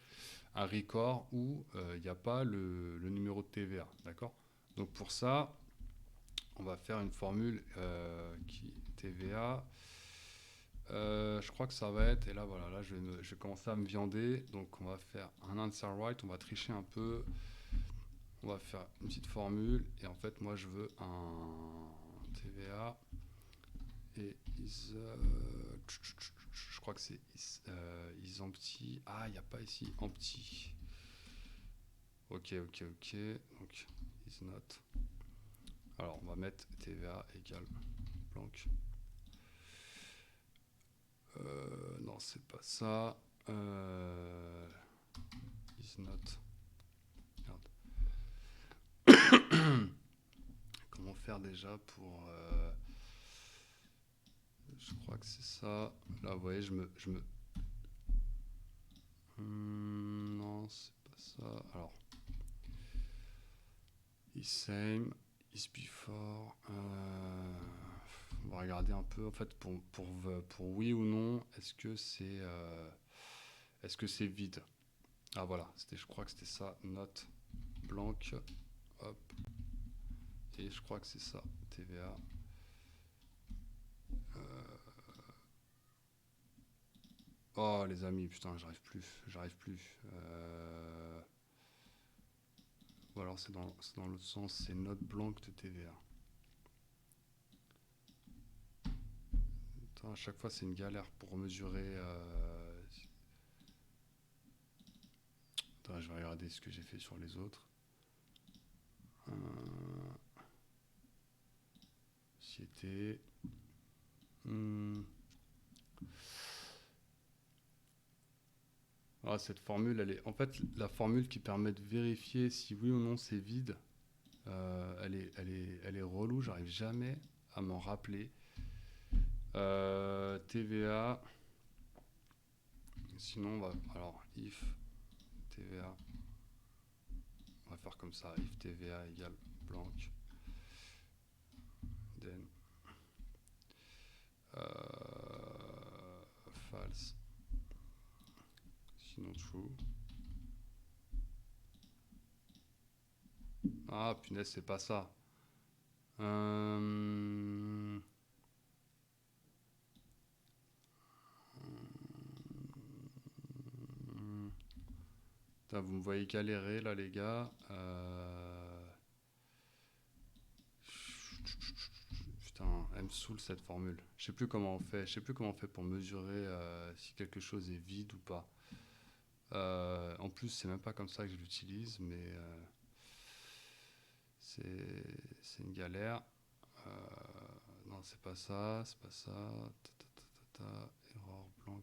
un record où il n'y a pas le numéro de TVA. D'accord? Donc pour ça, on va faire une formule qui TVA. Je crois que ça va être, et là voilà, là je vais commencer à me viander, donc on va faire un answer right, on va tricher un peu, on va faire une petite formule, et en fait moi je veux un TVA, et je crois que c'est is empty, ah il n'y a pas ici empty, ok, donc is not, alors on va mettre TVA égale blank. Non, c'est pas ça. Is not. Merde. Comment faire déjà pour. Je crois que c'est ça. Là, vous voyez, je me. Non, c'est pas ça. Alors. Is same. Is before. On va regarder un peu, en fait, pour oui ou non, est-ce que c'est vide? Ah voilà, je crois que c'était ça, note blanc, hop, et je crois que c'est ça, TVA. Oh les amis, putain, j'arrive plus. Ou alors c'est dans l'autre sens, c'est note blanc de TVA. Putain, à chaque fois c'est une galère pour mesurer. Attends, je vais regarder ce que j'ai fait sur les autres. Société. Ah, cette formule, elle est. En fait, la formule qui permet de vérifier si oui ou non c'est vide, elle est relou, j'arrive jamais à m'en rappeler. TVA. Sinon, on va. Alors, if TVA. On va faire comme ça. If TVA égale blanc. Then. False. Sinon, true. Ah, punaise, c'est pas ça. Putain, vous me voyez galérer là, les gars. Putain, elle me saoule cette formule. Je sais plus comment on fait. Je sais plus comment on fait pour mesurer si quelque chose est vide ou pas. En plus, c'est même pas comme ça que je l'utilise, mais C'est une galère. Euh, non, c'est pas ça, c'est pas ça. Error blanc.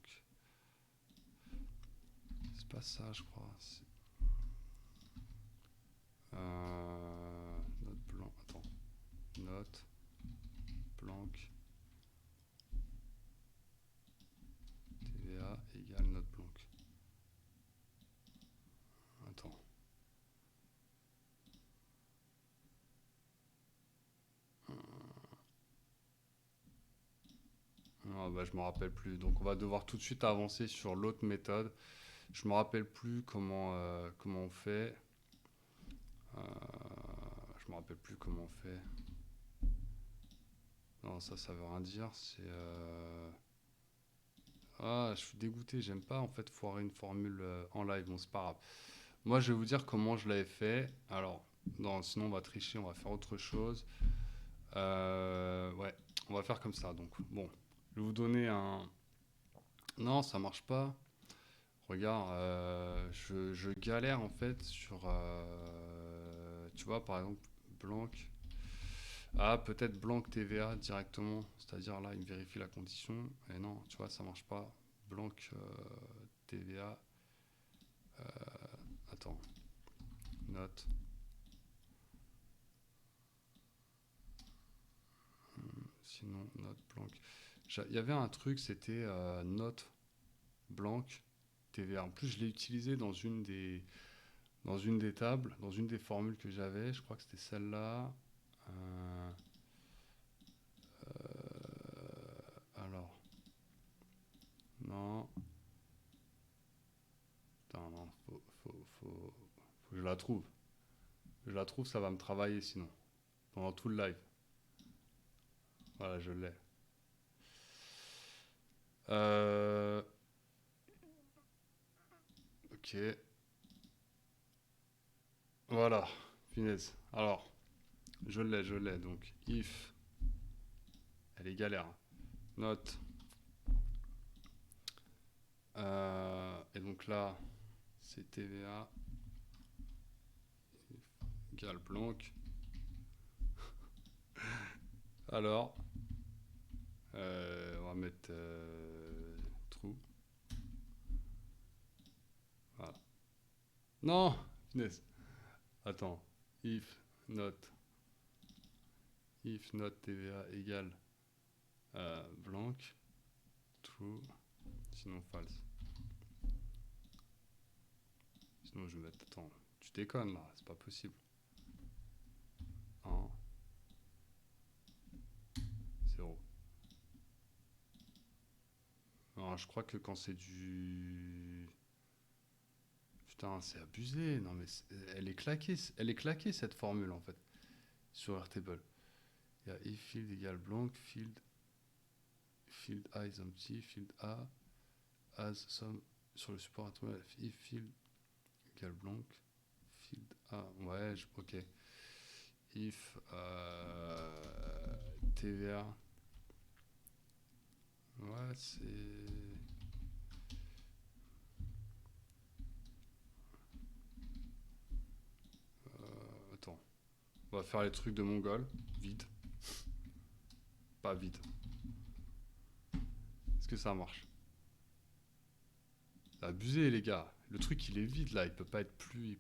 C'est pas ça, je crois. Note blanc. Attends. Note blanc. TVA égale note blanc. Attends. Ah bah, je me rappelle plus. Donc on va devoir tout de suite avancer sur l'autre méthode. Je me rappelle plus comment on fait. Euh, je me rappelle plus comment on fait. Non, ça veut rien dire. Ah, je suis dégoûté. J'aime pas en fait foirer une formule en live. Bon, c'est pas grave. Moi, je vais vous dire comment je l'avais fait. Alors, non, sinon on va tricher. On va faire autre chose. Ouais, on va faire comme ça. Donc, bon, je vais vous donner un. Non, ça marche pas. Regarde, je galère en fait sur. Tu vois, par exemple, blanc. Ah, peut-être blanc TVA directement. C'est-à-dire là, il me vérifie la condition. Et non, tu vois, ça marche pas. Blanc TVA. Attends, note. Sinon, note blanc. Il y avait un truc, c'était note blanc TVA. En plus, je l'ai utilisé dans une des tables, dans une des formules que j'avais. Je crois que c'était celle-là. Euh, alors, non. Putain, non, faut que je la trouve. Je la trouve, ça va me travailler sinon. Pendant tout le live. Voilà, je l'ai. Euh, ok. Voilà. Finesse. Alors, je l'ai. Donc, if. Elle est galère. Note. Et donc là, c'est TVA égale blanc. Alors, on va mettre true. Voilà. Non, finesse. Attends. If not TVA égale blanc, true, sinon false. Sinon je vais mettre. Attends, tu déconnes là, c'est pas possible. 1, 0. Non, je crois que quand c'est du. Putain, c'est abusé. Non mais elle est claquée cette formule en fait sur Airtable. Il y a if field égale blanc, field A is empty, field A as some sur le support actuel, if field égale blanc, field A. Ouais, ok. If TVA. Ouais, c'est. Attends. On va faire les trucs de mongol. Vide. Pas vide. Est-ce que ça marche? C'est abusé, les gars. Le truc, il est vide là. Il peut pas être plus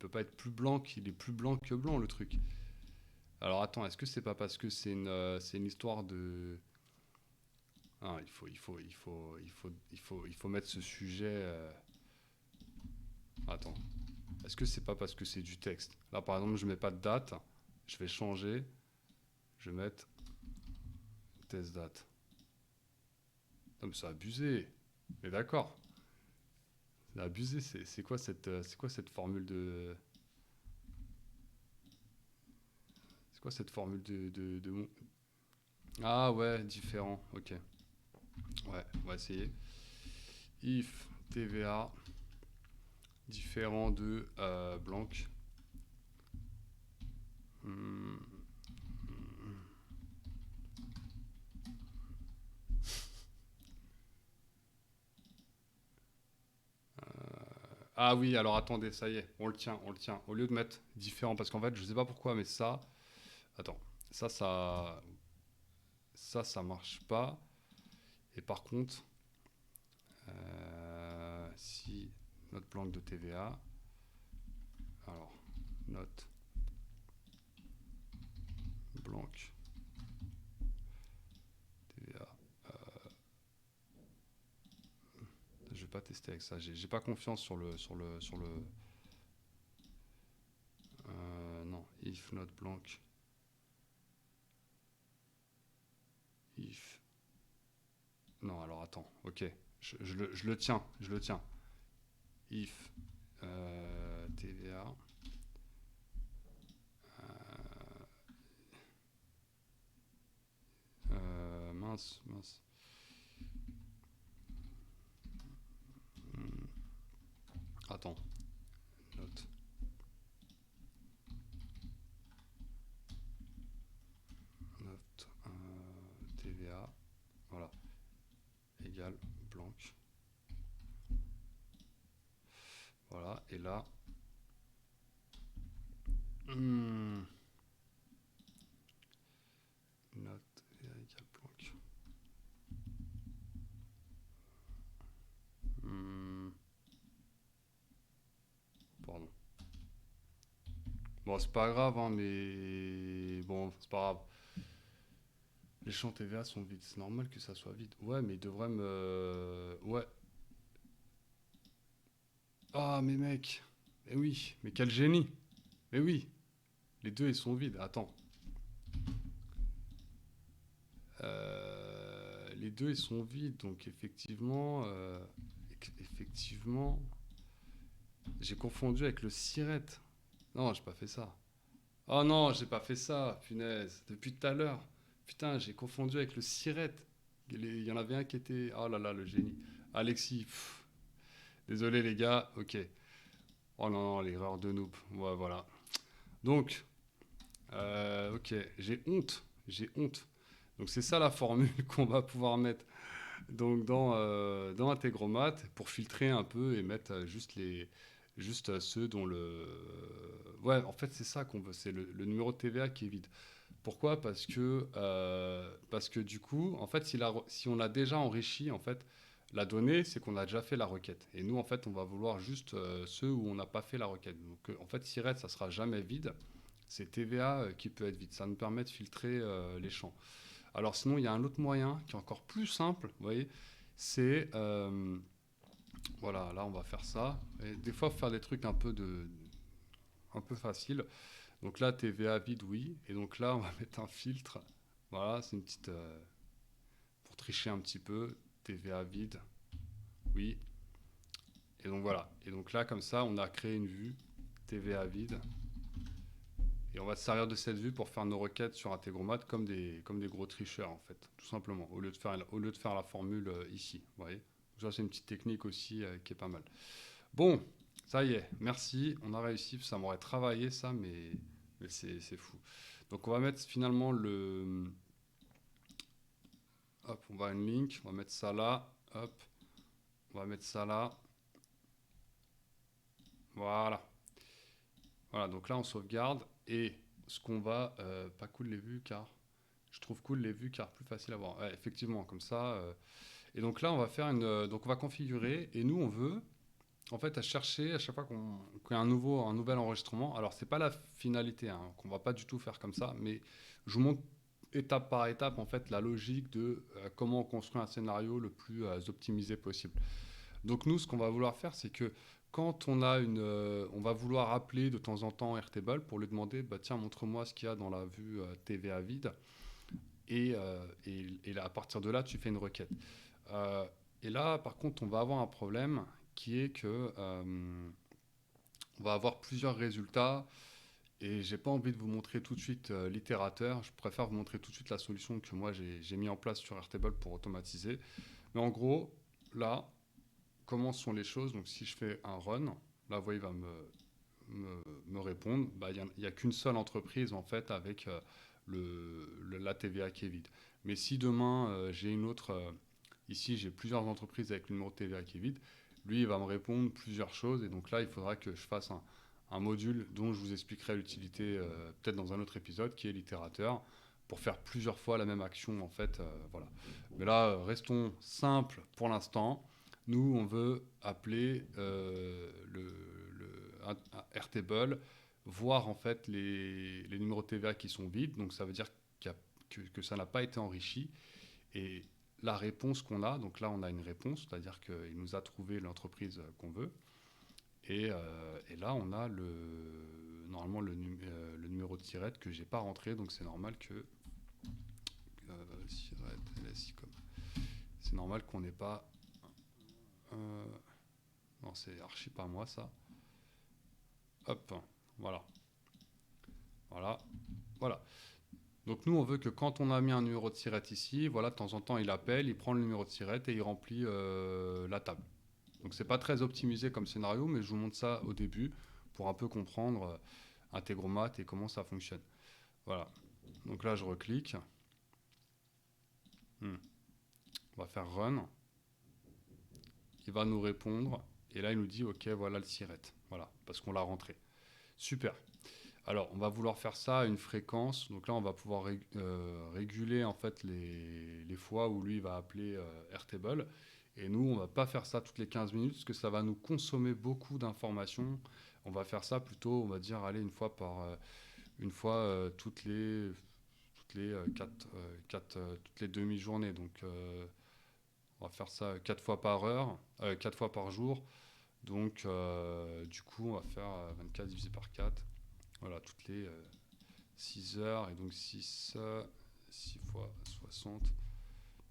blanc. Il est plus blanc que blanc, le truc. Alors attends, est-ce que c'est pas parce que c'est une histoire de. Ah, il faut mettre ce sujet. Attends. Est-ce que c'est pas parce que c'est du texte? Là, par exemple, je mets pas de date. Je vais changer. Je vais mettre test date. Non, mais c'est abusé. Mais d'accord. C'est abusé. C'est quoi cette formule de. C'est quoi cette formule de. Ah ouais, différent. Ok. Ouais, on va essayer. If TVA différent de blanc. Hmm. Ah oui, alors attendez, ça y est, on le tient. Au lieu de mettre différent, parce qu'en fait, je sais pas pourquoi, mais ça, Attends, ça, ça, ça marche pas. Et par contre, si notre blanc de TVA, alors, note blanc TVA, je vais pas tester avec ça. J'ai pas confiance sur le. Non, if not blank, if. Non, alors attends, ok, je le tiens, je le tiens. If TVA, mince, mince. Hmm, Attends, note. Note TVA, voilà, égale blanc. Voilà, et là, hmm, note TVA égale blanc. Hmm, Pardon. Bon, c'est pas grave, hein, mais bon, c'est pas grave. Les champs TVA sont vides. C'est normal que ça soit vide. Ouais, mais il devrait me. Ouais. Ah, mais mec. Mais oui, mais quel génie. Mais oui, les deux ils sont vides. Attends. Les deux ils sont vides, donc effectivement. Effectivement. J'ai confondu avec le sirette. Non, j'ai pas fait ça. Oh non, j'ai pas fait ça, punaise. Depuis tout à l'heure. Putain, j'ai confondu avec le sirette. Il y en avait un qui était. Oh là là, le génie. Alexis. Désolé les gars. Ok. Oh non, non, l'erreur de noob. Ouais, voilà. Donc, ok, j'ai honte. J'ai honte. Donc c'est ça la formule qu'on va pouvoir mettre donc dans Integromat pour filtrer un peu et mettre juste ceux dont le. Ouais, en fait c'est ça qu'on veut, c'est le numéro de TVA qui est vide. Pourquoi? Parce que du coup, en fait, si on a déjà enrichi en fait la donnée, c'est qu'on a déjà fait la requête. Et nous, en fait, on va vouloir juste ceux où on n'a pas fait la requête. Donc, en fait, Siret, ça sera jamais vide. C'est TVA qui peut être vide. Ça nous permet de filtrer les champs. Alors, sinon, il y a un autre moyen qui est encore plus simple. Vous voyez, c'est voilà. Là, on va faire ça. Et des fois, faut faire des trucs un peu faciles. Donc là, TVA vide, oui. Et donc là, on va mettre un filtre. Voilà, c'est une petite. Pour tricher un petit peu. TVA vide, oui. Et donc voilà. Et donc là, comme ça, on a créé une vue TVA vide. Et on va se servir de cette vue pour faire nos requêtes sur Integromat comme des gros tricheurs, en fait. Tout simplement. Au lieu de faire la formule ici. Vous voyez. Donc ça, c'est une petite technique aussi qui est pas mal. Bon, ça y est. Merci. On a réussi. Ça m'aurait travaillé, ça, mais c'est fou. Donc on va mettre finalement le. Hop, on va à une link, on va mettre ça là, hop, on va mettre ça là, voilà. Voilà, donc là on sauvegarde et ce qu'on va, pas cool les vues car, je trouve cool les vues car plus facile à voir. Ouais, effectivement, comme ça. Et donc là on va faire donc on va configurer et nous on veut en fait à chercher à chaque fois qu'il y a un nouvel enregistrement. Alors c'est pas la finalité, hein, qu'on va pas du tout faire comme ça, mais je vous montre étape par étape en fait la logique de comment on construit un scénario le plus optimisé possible. Donc nous, ce qu'on va vouloir faire, c'est que quand on va vouloir appeler de temps en temps Airtable pour lui demander, bah tiens, montre-moi ce qu'il y a dans la vue TVA vide, et là, à partir de là, tu fais une requête. Euh, et là, par contre, on va avoir un problème qui est que on va avoir plusieurs résultats. Et j'ai pas envie de vous montrer tout de suite l'itérateur. Je préfère vous montrer tout de suite la solution que moi j'ai mis en place sur Airtable pour automatiser. Mais en gros, là, comment sont les choses. Donc si je fais un run, la voix il va me répondre, bah, il n'y a qu'une seule entreprise en fait avec la TVA qui est vide. Mais si demain j'ai une autre, ici j'ai plusieurs entreprises avec le numéro de TVA qui est vide, lui il va me répondre plusieurs choses et donc là il faudra que je fasse un module dont je vous expliquerai l'utilité peut-être dans un autre épisode, qui est l'itérateur, pour faire plusieurs fois la même action, en fait. Voilà. Mais là, restons simples pour l'instant. Nous, on veut appeler un Airtable, voir en fait les numéros de TVA qui sont vides. Donc ça veut dire que ça n'a pas été enrichi. Et la réponse qu'on a, donc là on a une réponse, c'est-à-dire qu'il nous a trouvé l'entreprise qu'on veut. Et là on a normalement le numéro de SIRET que j'ai pas rentré, donc c'est normal que SIRET, LSI comme. C'est normal qu'on n'ait pas. Non, c'est archi pas moi ça. Hop, voilà. Voilà. Voilà. Donc nous, on veut que quand on a mis un numéro de SIRET ici, voilà, de temps en temps, il appelle, il prend le numéro de SIRET et il remplit la table. Donc c'est pas très optimisé comme scénario, mais je vous montre ça au début pour un peu comprendre Integromat et comment ça fonctionne. Voilà. Donc là, je reclique. On va faire Run. Il va nous répondre. Et là, il nous dit, OK, voilà le SIRET. Voilà, parce qu'on l'a rentré. Super. Alors, on va vouloir faire ça à une fréquence. Donc là, on va pouvoir réguler en fait les fois où lui il va appeler Airtable. Et nous, on va pas faire ça toutes les 15 minutes parce que ça va nous consommer beaucoup d'informations. On va faire ça plutôt, on va dire, allez, une fois toutes les demi-journées. Donc, on va faire ça 4 fois par heure, 4 fois par jour. Donc, du coup, on va faire 24 divisé par 4. Voilà, toutes les 6 heures, et donc 6 fois 60.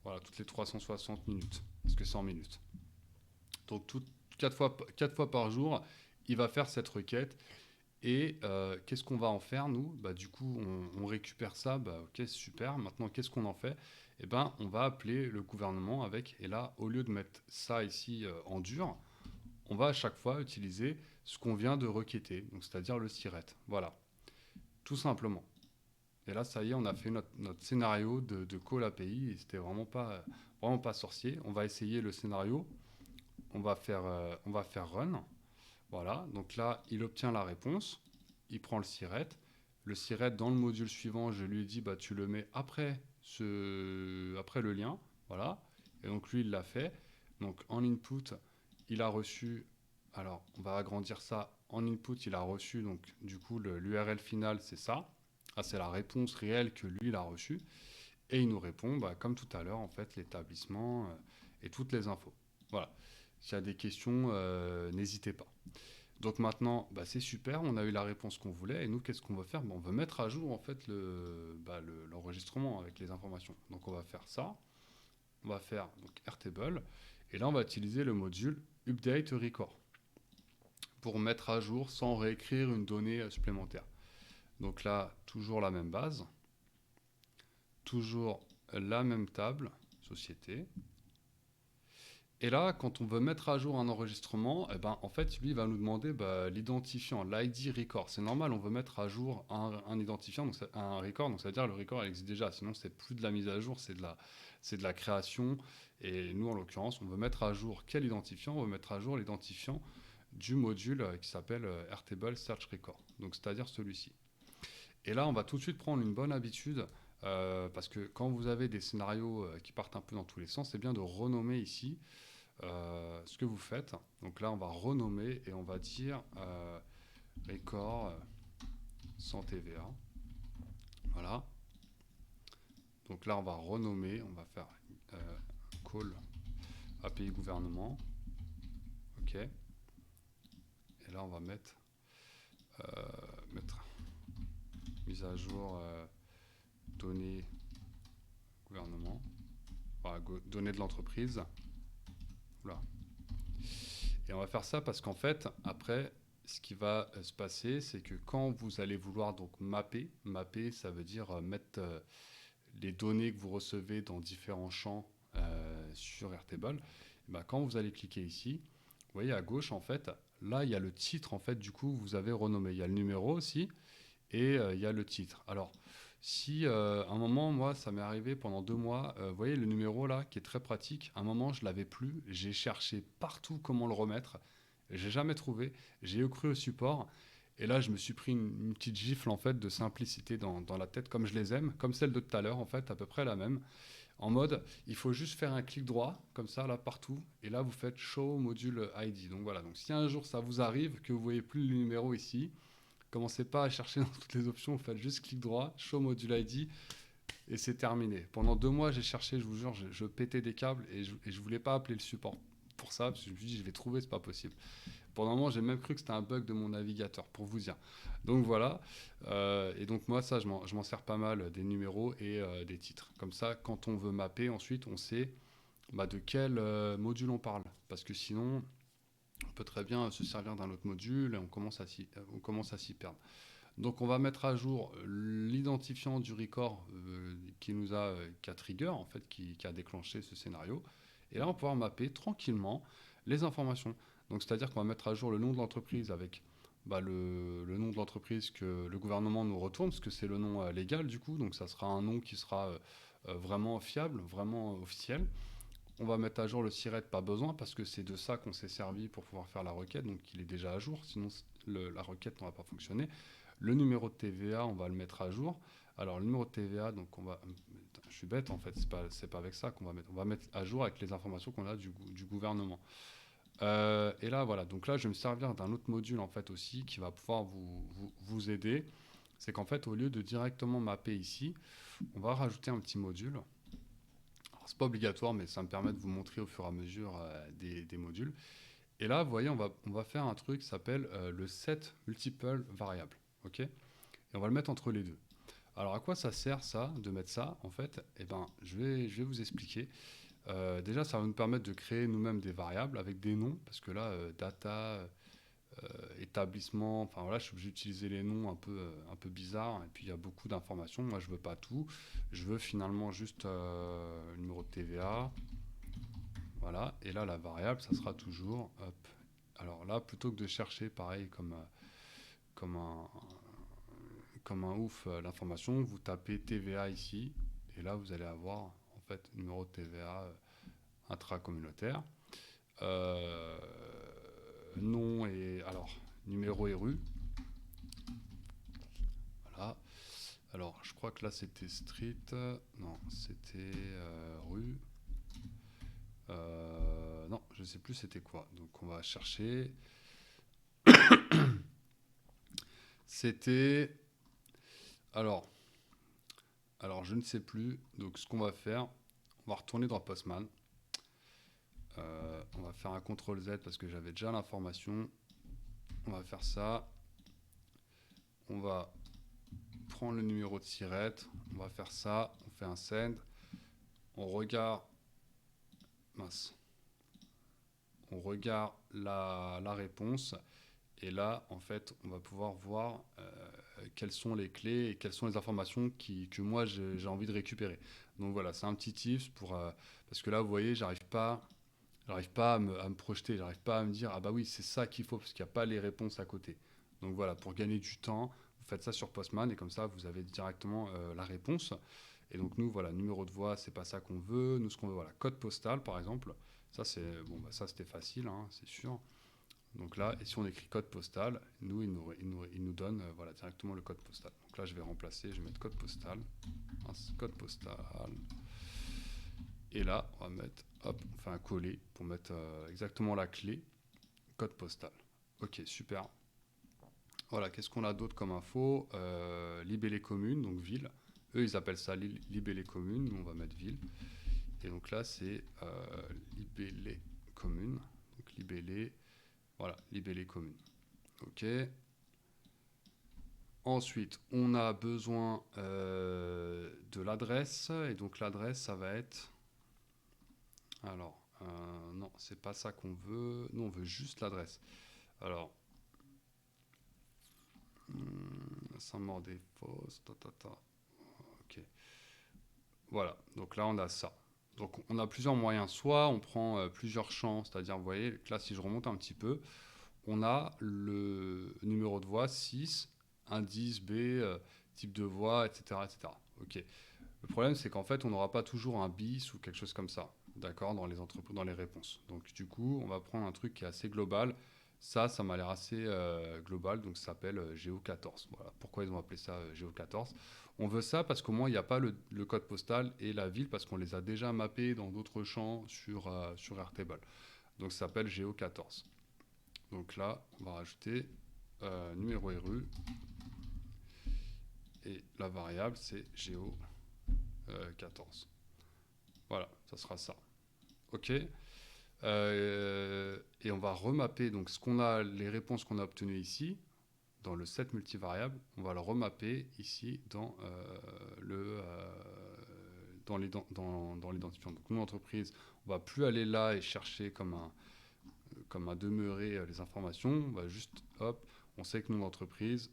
Voilà, toutes les 360 minutes, parce que c'est en minutes. Donc, 4 fois par jour, il va faire cette requête. Et qu'est-ce qu'on va en faire, nous? Bah, du coup, on récupère ça. Bah, ok, super. Maintenant, qu'est-ce qu'on en fait? Eh ben, on va appeler le gouvernement avec. Et là, au lieu de mettre ça ici en dur, on va à chaque fois utiliser ce qu'on vient de requêter, donc c'est-à-dire le SIRET. Voilà, tout simplement. Et là, ça y est, on a fait notre scénario de call API, et c'était vraiment pas sorcier. On va essayer le scénario, on va faire run. Voilà, donc là, il obtient la réponse, il prend le SIRET. Le SIRET, dans le module suivant, je lui ai dit, bah, tu le mets après le lien. Voilà, et donc lui, il l'a fait. Donc en input, il a reçu, alors on va agrandir ça, en input, il a reçu, donc du coup, l'URL final, c'est ça. Ah, c'est la réponse réelle que lui, il a reçue. Et il nous répond, bah, comme tout à l'heure, en fait, l'établissement et toutes les infos. Voilà. S'il y a des questions, n'hésitez pas. Donc maintenant, bah, c'est super, on a eu la réponse qu'on voulait. Et nous, qu'est-ce qu'on va faire? Bah, on veut mettre à jour, en fait, l'enregistrement avec les informations. Donc on va faire ça. On va faire donc, Airtable. Et là, on va utiliser le module Update Record pour mettre à jour sans réécrire une donnée supplémentaire. Donc là, toujours la même base, toujours la même table, société. Et là, quand on veut mettre à jour un enregistrement, eh ben, en fait, lui, il va nous demander bah, l'identifiant, l'ID record. C'est normal, on veut mettre à jour un identifiant, donc un record, donc ça veut dire que le record il existe déjà. Sinon, c'est plus de la mise à jour, c'est de la création. Et nous, en l'occurrence, on veut mettre à jour quel identifiant? On veut mettre à jour l'identifiant du module qui s'appelle Airtable Search Record. Donc, c'est-à-dire celui-ci. Et là, on va tout de suite prendre une bonne habitude. Parce que quand vous avez des scénarios qui partent un peu dans tous les sens, c'est bien de renommer ici ce que vous faites. Donc là, on va renommer et on va dire record sans TVA. Voilà. Donc là, on va renommer, on va faire call API gouvernement. OK. Et là, on va mettre mise à jour données gouvernement. Voilà, données de l'entreprise. Voilà. Et on va faire ça parce qu'en fait, après, ce qui va se passer, c'est que quand vous allez vouloir donc mapper, ça veut dire mettre les données que vous recevez dans différents champs sur Airtable. Et ben, quand vous allez cliquer ici, vous voyez à gauche, en fait, là, il y a le titre, en fait, du coup, vous avez renommé. Il y a le numéro aussi, et il y a le titre. Alors, si à un moment, moi, ça m'est arrivé pendant 2 mois, vous voyez le numéro là, qui est très pratique, à un moment, je l'avais plus, j'ai cherché partout comment le remettre, j'ai jamais trouvé, j'ai écrit au support, Et là, je me suis pris une petite gifle en fait de simplicité dans la tête, comme je les aime, comme celle de tout à l'heure en fait, à peu près la même. En mode, il faut juste faire un clic droit, comme ça, là, partout. Et là, vous faites Show Module ID. Donc voilà, donc si un jour ça vous arrive, que vous voyez plus le numéro ici, commencez pas à chercher dans toutes les options, vous faites juste clic droit, Show Module ID, et c'est terminé. Pendant 2 mois, j'ai cherché, je vous jure, je pétais des câbles, et je voulais pas appeler le support pour ça, parce que je me suis dit, je vais trouver, c'est pas possible. Pendant un moment, j'ai même cru que c'était un bug de mon navigateur, pour vous dire. Donc voilà. Et donc moi, ça, je m'en sers pas mal des numéros et des titres. Comme ça, quand on veut mapper, ensuite, on sait de quel module on parle. Parce que sinon, on peut très bien se servir d'un autre module et on commence à s'y perdre. Donc on va mettre à jour l'identifiant du record qui a trigger, en fait, qui a déclenché ce scénario. Et là, on va pouvoir mapper tranquillement les informations. Donc c'est-à-dire qu'on va mettre à jour le nom de l'entreprise avec le nom de l'entreprise que le gouvernement nous retourne, parce que c'est le nom légal du coup, donc ça sera un nom qui sera vraiment fiable, vraiment officiel. On va mettre à jour le SIRET, pas besoin, parce que c'est de ça qu'on s'est servi pour pouvoir faire la requête, donc il est déjà à jour, sinon la requête n'aura pas fonctionné. Le numéro de TVA, on va le mettre à jour. Alors, le numéro de TVA, donc on va. Je suis bête en fait, c'est pas avec ça qu'on va mettre. On va mettre à jour avec les informations qu'on a du gouvernement. Et là, voilà. Donc là, je vais me servir d'un autre module en fait aussi qui va pouvoir vous aider. C'est qu'en fait, au lieu de directement mapper ici, on va rajouter un petit module. Alors, c'est pas obligatoire, mais ça me permet de vous montrer au fur et à mesure des modules. Et là, vous voyez, on va faire un truc qui s'appelle le set multiple variable. Ok. Et on va le mettre entre les deux. Alors à quoi ça sert ça, de mettre ça en fait? Eh ben, je vais vous expliquer. Déjà, ça va nous permettre de créer nous-mêmes des variables avec des noms, parce que là, data, établissement, enfin voilà, je suis obligé d'utiliser les noms un peu bizarres, et puis il y a beaucoup d'informations. Moi, je veux pas tout. Je veux finalement juste le numéro de TVA. Voilà, et là, la variable, ça sera toujours, hop. Alors là, plutôt que de chercher, pareil, comme un, comme un ouf l'information, vous tapez TVA ici, et là vous allez avoir en fait numéro de TVA intracommunautaire, euh, nom et alors numéro et rue. Voilà. Alors je crois que là c'était street, non c'était rue. Non, je sais plus c'était quoi. Donc on va chercher. C'était alors je ne sais plus. Donc ce qu'on va faire, on va retourner dans Postman. On va faire un CTRL Z parce que j'avais déjà l'information. On va faire ça. On va prendre le numéro de SIRET. On va faire ça. On fait un send. On regarde. Mince. On regarde la réponse. Et là, en fait, on va pouvoir voir quelles sont les clés et quelles sont les informations que moi j'ai envie de récupérer. Donc voilà, c'est un petit tips parce que là, vous voyez, j'arrive pas à me projeter, j'arrive pas à me dire ah bah oui c'est ça qu'il faut parce qu'il n'y a pas les réponses à côté. Donc voilà, pour gagner du temps, vous faites ça sur Postman et comme ça vous avez directement la réponse. Et donc nous voilà, numéro de voie c'est pas ça qu'on veut, nous ce qu'on veut voilà, code postal par exemple. Ça c'est bon ça c'était facile hein, c'est sûr. Donc là et si on écrit code postal, il nous donne voilà directement le code postal. Donc là je vais remplacer, je vais mettre code postal, code postal. Et là, on va mettre, hop, on fait un coller pour mettre exactement la clé, code postal. Ok, super. Voilà, qu'est-ce qu'on a d'autre comme info? Libellé commune, donc ville. Eux, ils appellent ça libellé commune, nous on va mettre ville. Et donc là, c'est libellé commune. Donc libellé, voilà, libellé commune. Ok. Ensuite, on a besoin de l'adresse. Et donc l'adresse, ça va être alors, non, c'est pas ça qu'on veut. Nous, on veut juste l'adresse. Alors, Saint-Maur-des-Fosses, ok. Voilà, donc là, on a ça. Donc, on a plusieurs moyens. Soit on prend plusieurs champs, c'est-à-dire, vous voyez, là, si je remonte un petit peu, on a le numéro de voie 6, indice B, type de voie, etc., etc. Ok. Le problème, c'est qu'en fait, on n'aura pas toujours un bis ou quelque chose comme ça, d'accord, dans les réponses. Donc, du coup, on va prendre un truc qui est assez global. Ça m'a l'air assez global, donc ça s'appelle Géo14. Voilà. Pourquoi ils ont appelé ça Géo14? On veut ça parce qu'au moins il n'y a pas le code postal et la ville, parce qu'on les a déjà mappés dans d'autres champs sur Airtable. Donc ça s'appelle Géo14. Donc là, on va rajouter numéro et rue, et la variable c'est Géo14. Voilà, ça sera ça. OK. Et on va remapper donc les réponses qu'on a obtenues ici dans le set multivariable, on va le remapper ici dans l'identifiant. Donc nous, entreprise, on va plus aller là et chercher comme un demeuré les informations. On va juste, hop, on sait que nom d'entreprise,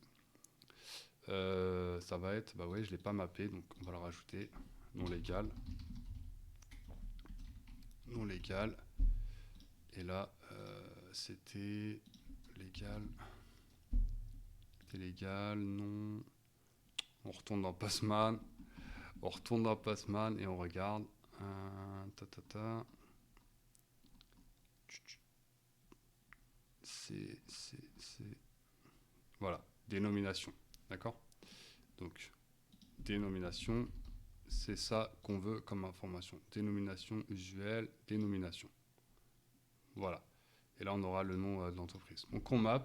ça va être, bah ouais, je l'ai pas mappé, donc on va le rajouter, non légal, non légal. Et là, c'était légal. C'était légal, non. On retourne dans Postman. On retourne dans Postman et on regarde. Ta, ta, ta. C'est. Voilà, dénomination. D'accord. Donc, dénomination, c'est ça qu'on veut comme information. Dénomination usuelle, dénomination. Voilà. Et là, on aura le nom de l'entreprise. Donc, on map.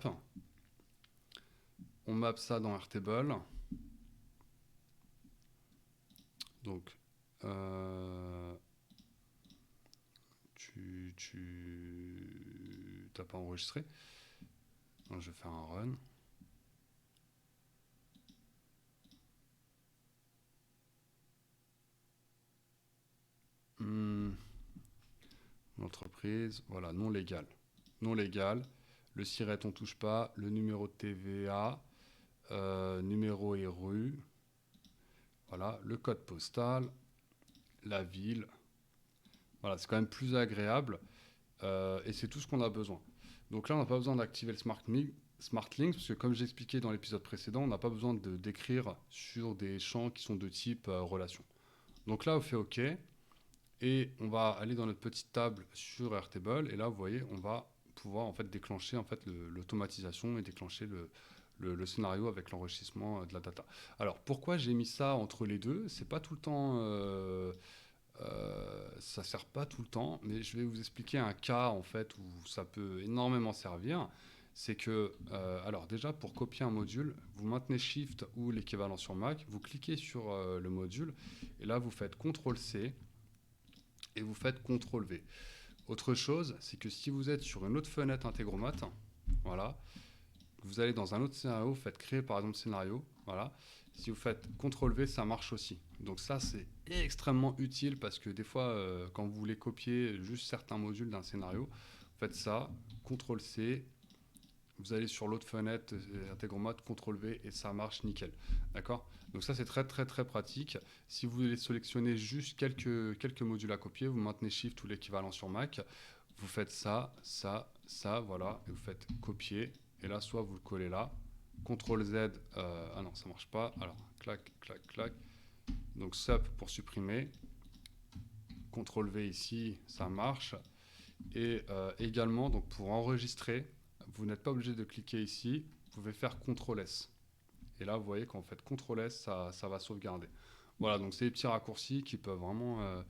On map ça dans Airtable. Donc, tu t'as pas enregistré. Donc, je vais faire un run. L'entreprise, voilà, non légal. Non légal. Le SIRET, on touche pas. Le numéro de TVA, numéro et rue. Voilà, le code postal, la ville. Voilà, c'est quand même plus agréable. Et c'est tout ce qu'on a besoin. Donc là, on n'a pas besoin d'activer le Smart Links, parce que comme j'expliquais dans l'épisode précédent, on n'a pas besoin d'écrire sur des champs qui sont de type relation. Donc là, on fait OK. Et on va aller dans notre petite table sur Airtable. Et là, vous voyez, on va pouvoir en fait déclencher en fait l'automatisation et déclencher le scénario avec l'enrichissement de la data. Alors, pourquoi j'ai mis ça entre les deux? C'est pas tout le temps... ça sert pas tout le temps, mais je vais vous expliquer un cas en fait où ça peut énormément servir. C'est que, alors déjà pour copier un module, vous maintenez Shift ou l'équivalent sur Mac, vous cliquez sur le module et là vous faites CTRL-C et vous faites CTRL-V. Autre chose, c'est que si vous êtes sur une autre fenêtre Integromat, voilà, vous allez dans un autre scénario, vous faites créer par exemple scénario, voilà. Si vous faites CTRL-V, ça marche aussi. Donc ça, c'est extrêmement utile parce que des fois, quand vous voulez copier juste certains modules d'un scénario, vous faites ça, CTRL-C, vous allez sur l'autre fenêtre Integromat, CTRL-V et ça marche nickel. D'accord? Donc ça, c'est très très très pratique. Si vous voulez sélectionner juste quelques modules à copier, vous maintenez Shift ou l'équivalent sur Mac, vous faites ça, ça, ça, voilà, et vous faites copier. Et là, soit vous le collez là, CTRL Z, ah non, ça marche pas. Alors, clac, clac, clac. Donc SUP pour supprimer. CTRL V ici, ça marche. Et également, donc pour enregistrer, vous n'êtes pas obligé de cliquer ici. Vous pouvez faire CTRL S. Et là, vous voyez qu'en fait, CTRL S, ça va sauvegarder. Voilà, donc c'est des petits raccourcis qui peuvent vraiment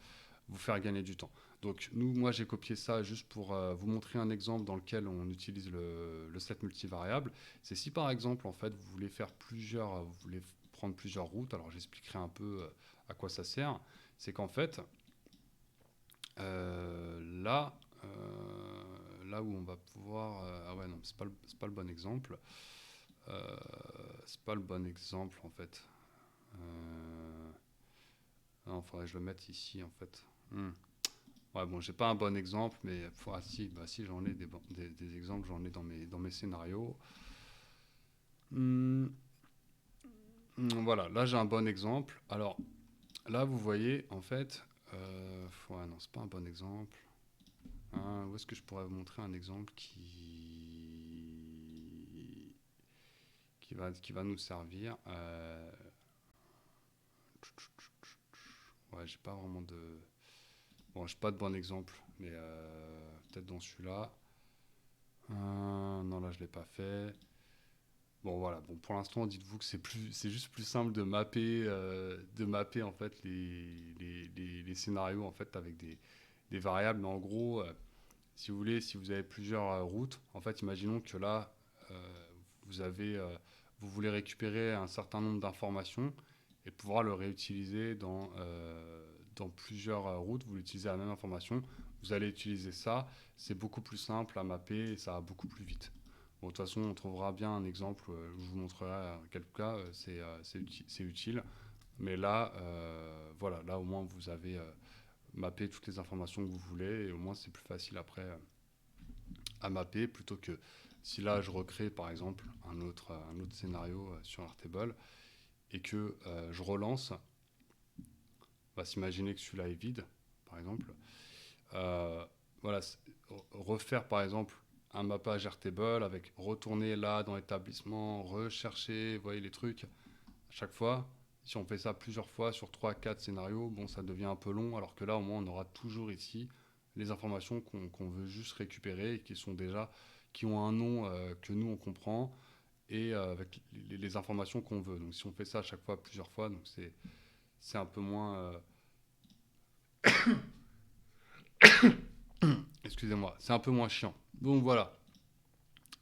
vous faire gagner du temps. Donc moi j'ai copié ça juste pour vous montrer un exemple dans lequel on utilise le set multivariable. C'est si par exemple en fait vous voulez vous voulez prendre plusieurs routes, alors j'expliquerai un peu à quoi ça sert. C'est qu'en fait là où on va pouvoir ah ouais non c'est pas le bon exemple. C'est pas le bon exemple en fait. Non, faudrait que je le mette ici en fait. Ouais, bon, j'ai pas un bon exemple, mais si j'en ai des exemples, j'en ai dans mes scénarios. Hum, voilà, là j'ai un bon exemple. Alors là, vous voyez, en fait, ouais, non, c'est pas un bon exemple. Hein, où est-ce que je pourrais vous montrer un exemple qui va nous servir ouais, j'ai pas vraiment de. Bon, j'ai pas de bon exemple, mais peut-être dans celui-là. Non, là, je l'ai pas fait. Bon, voilà. Bon, pour l'instant, dites-vous que c'est juste plus simple de mapper en fait les scénarios en fait avec des variables. Mais en gros, si vous voulez, si vous avez plusieurs routes, en fait, imaginons que là, euh, vous avez, euh, vous voulez récupérer un certain nombre d'informations et pouvoir le réutiliser dans plusieurs routes. Vous utilisez la même information, vous allez utiliser ça. C'est beaucoup plus simple à mapper et ça va beaucoup plus vite. Bon, de toute façon, on trouvera bien un exemple. Je vous montrerai quelques cas. C'est utile. Mais là, voilà, là au moins vous avez mappé toutes les informations que vous voulez et au moins c'est plus facile après à mapper plutôt que si là je recrée par exemple un autre scénario sur Airtable et que je relance, on va s'imaginer que celui-là est vide par exemple. Euh, voilà, refaire par exemple un mappage Airtable avec retourner là dans l'établissement, rechercher, vous voyez les trucs à chaque fois. Si on fait ça plusieurs fois sur 3 4 scénarios, bon, ça devient un peu long, alors que là, au moins, on aura toujours ici les informations qu'on veut juste récupérer et qui sont déjà, qui ont un nom que nous, on comprend, et avec les informations qu'on veut. Donc, si on fait ça à chaque fois, plusieurs fois, donc c'est un peu moins... excusez-moi, c'est un peu moins chiant. Donc, voilà.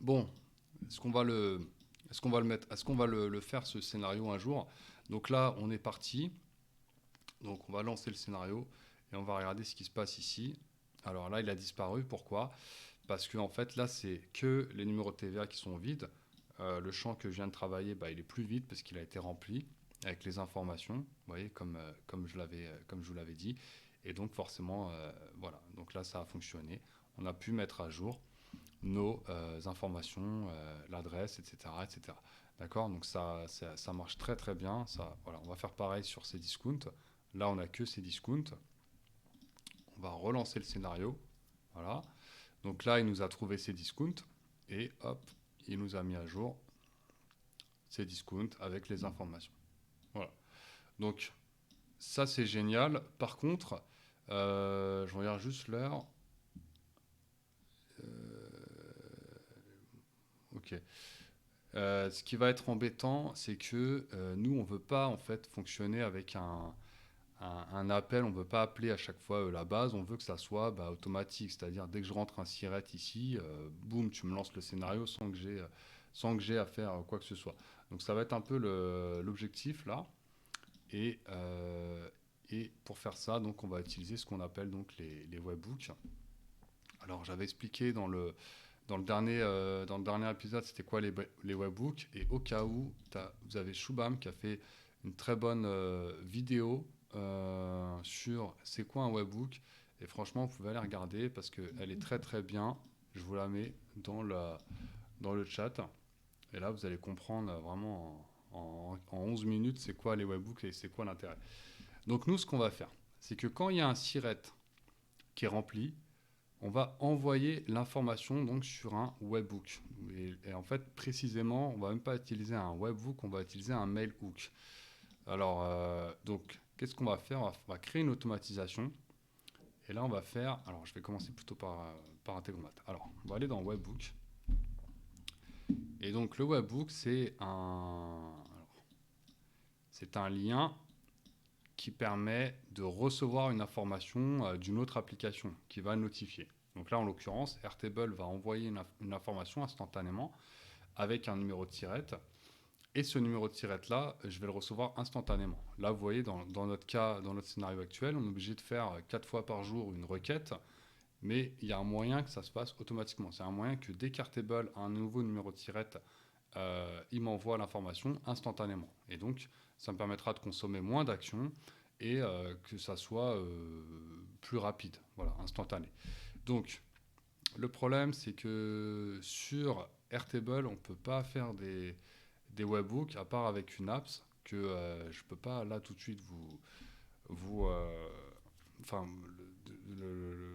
Bon, est-ce qu'on va est-ce qu'on va le mettre, est-ce qu'on va le faire ce scénario un jour? Donc là, on est parti. Donc on va lancer le scénario et on va regarder ce qui se passe ici. Alors là, il a disparu. Pourquoi? Parce que en fait, là, c'est que les numéros de TVA qui sont vides. Le champ que je viens de travailler, bah, il est plus vide parce qu'il a été rempli avec les informations. Vous voyez, comme je vous l'avais dit. Et donc forcément, voilà. Donc là, ça a fonctionné. On a pu mettre à jour nos informations, l'adresse, etc., etc. D'accord. Donc ça marche très très bien. Ça, voilà. On va faire pareil sur ces discounts. Là, on n'a que ces discounts. On va relancer le scénario. Voilà. Donc là, il nous a trouvé ces discounts. Et hop, il nous a mis à jour ces discounts avec les informations. Voilà. Donc ça, c'est génial. Par contre, je regarde juste l'heure. Ok. Ce qui va être embêtant, c'est que nous, on ne veut pas en fait fonctionner avec un appel, on ne veut pas appeler à chaque fois la base, on veut que ça soit bah, automatique, c'est-à-dire dès que je rentre un siret ici, boum, tu me lances le scénario sans que j'ai à faire quoi que ce soit. Donc ça va être un peu l'objectif là. Et, euh, et pour faire ça, donc on va utiliser ce qu'on appelle donc les webhooks. Alors j'avais expliqué dans le dernier épisode, c'était quoi les webhooks. Et au cas où, vous avez Shubham qui a fait une très bonne vidéo sur c'est quoi un webhook. Et franchement, vous pouvez aller regarder parce qu'elle est très très bien. Je vous la mets dans le chat. Et là, vous allez comprendre vraiment en 11 minutes c'est quoi les webhooks et c'est quoi l'intérêt. Donc nous, ce qu'on va faire, c'est que quand il y a un siret qui est rempli, on va envoyer l'information donc sur un webhook. Et en fait, précisément, on va même pas utiliser un webhook, on va utiliser un mailhook. Alors, donc, qu'est-ce qu'on va faire? On va créer une automatisation. Et là, on va faire. Alors, je vais commencer plutôt par Integromat. Alors, on va aller dans webhook. Et donc, le webhook, c'est un lien qui permet de recevoir une information d'une autre application qui va notifier. Donc là, en l'occurrence, Airtable va envoyer une information instantanément avec un numéro de tirette. Et ce numéro de tirette-là, je vais le recevoir instantanément. Là, vous voyez, dans notre cas, dans notre scénario actuel, on est obligé de faire 4 fois par jour une requête, mais il y a un moyen que ça se passe automatiquement. C'est un moyen que dès qu'Airtable a un nouveau numéro de tirette, il m'envoie l'information instantanément. Et donc, ça me permettra de consommer moins d'actions et que ça soit plus rapide, voilà, instantané. Donc, le problème, c'est que sur Airtable, on ne peut pas faire des webhooks à part avec une apps que je ne peux pas là tout de suite vous enfin,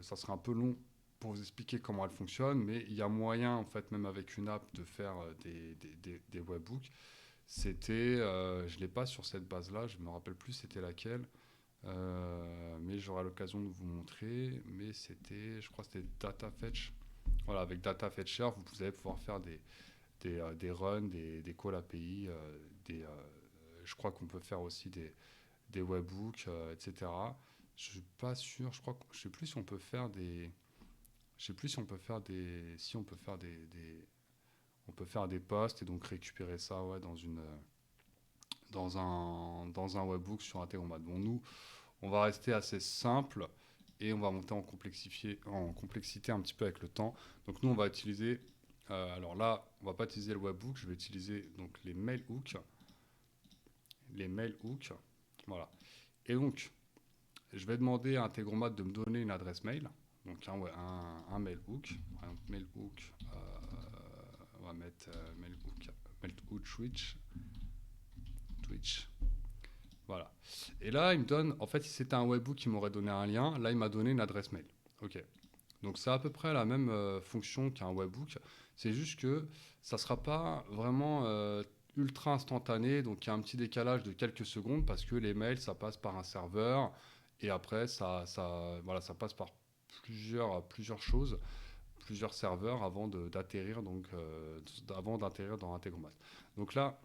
ça serait un peu long pour vous expliquer comment elle fonctionne, mais il y a moyen, en fait, même avec une app, de faire des webhooks. Je ne l'ai pas sur cette base-là, je ne me rappelle plus c'était laquelle, mais j'aurai l'occasion de vous montrer. Mais je crois que c'était DataFetch. Voilà, avec Data Fetcher, vous allez pouvoir faire des runs, des calls API, je crois qu'on peut faire aussi des webhooks, etc. Je suis pas sûr, je sais plus si on peut faire je sais plus si on peut faire si on peut faire on peut faire des posts et donc récupérer ça, ouais, dans un webhook sur Integromat. Bon, nous, on va rester assez simple et on va monter en complexité un petit peu avec le temps. Donc nous, on va utiliser, alors là, on va pas utiliser le webhook, je vais utiliser donc les mail hooks, voilà. Et donc, je vais demander à Integromat de me donner une adresse mail, donc un mail hook, par exemple mail hook, on va mettre mail hook Twitch, voilà. Et là, il me donne, en fait, si c'était un webhook, il m'aurait donné un lien. Là, il m'a donné une adresse mail. Ok. Donc, c'est à peu près la même fonction qu'un webhook. C'est juste que ça ne sera pas vraiment ultra instantané. Donc, il y a un petit décalage de quelques secondes parce que les mails, ça passe par un serveur. Et après, voilà, ça passe par plusieurs choses, plusieurs serveurs d'atterrir avant d'atterrir dans Integromat. Donc là,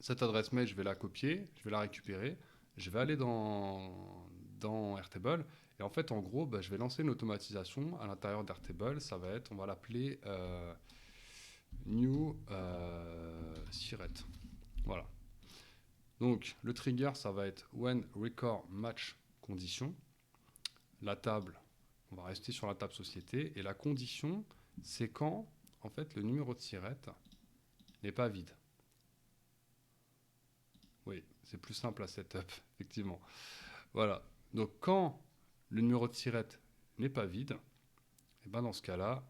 cette adresse mail, je vais la copier, je vais la récupérer, je vais aller dans Airtable. Et en fait, en gros, bah, je vais lancer une automatisation à l'intérieur d'Airtable. Ça va être, on va l'appeler new siret. Voilà. Donc, le trigger, ça va être when record match condition. La table, on va rester sur la table société. Et la condition, c'est quand, en fait, le numéro de siret n'est pas vide. Oui, c'est plus simple à setup, effectivement. Voilà. Donc quand le numéro de tirette n'est pas vide, et ben dans ce cas-là,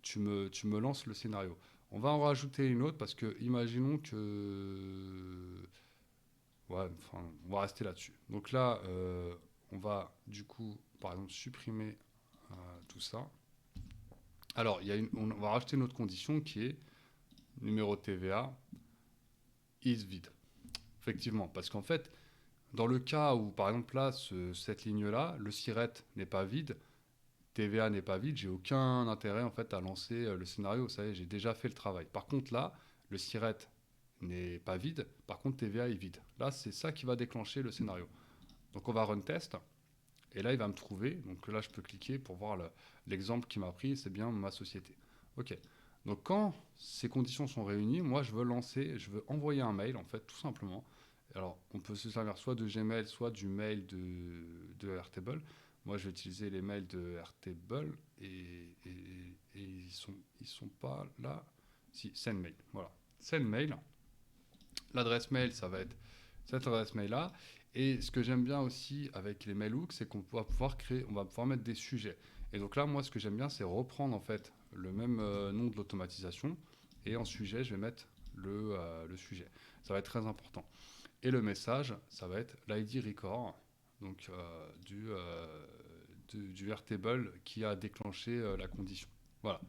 tu me lances le scénario. On va en rajouter une autre parce que imaginons que... Ouais, enfin, on va rester là-dessus. Donc là, on va du coup, par exemple, supprimer tout ça. Alors, on va rajouter une autre condition qui est numéro de TVA is vide. Effectivement, parce qu'en fait, dans le cas où, par exemple, là, cette ligne-là, le siret n'est pas vide, TVA n'est pas vide, j'ai aucun intérêt en fait à lancer le scénario. Vous savez, j'ai déjà fait le travail. Par contre, là, le siret n'est pas vide, par contre, TVA est vide. Là, c'est ça qui va déclencher le scénario. Donc, on va run test, et là, il va me trouver. Donc là, je peux cliquer pour voir l'exemple qu'il m'a pris, c'est bien ma société. Ok. Donc, quand ces conditions sont réunies, moi, je veux envoyer un mail, en fait, tout simplement. Alors, on peut se servir soit de Gmail, soit du mail de Airtable. Moi, je vais utiliser les mails de Airtable et ils sont pas là. Si, send mail. Voilà. Send mail. L'adresse mail, ça va être cette adresse mail-là. Et ce que j'aime bien aussi avec les mail hooks, c'est qu'on va pouvoir on va pouvoir mettre des sujets. Et donc là, moi, ce que j'aime bien, c'est reprendre en fait le même nom de l'automatisation. Et en sujet, je vais mettre le sujet. Ça va être très important. Et le message, ça va être l'ID record, donc du Airtable qui a déclenché la condition. Voilà.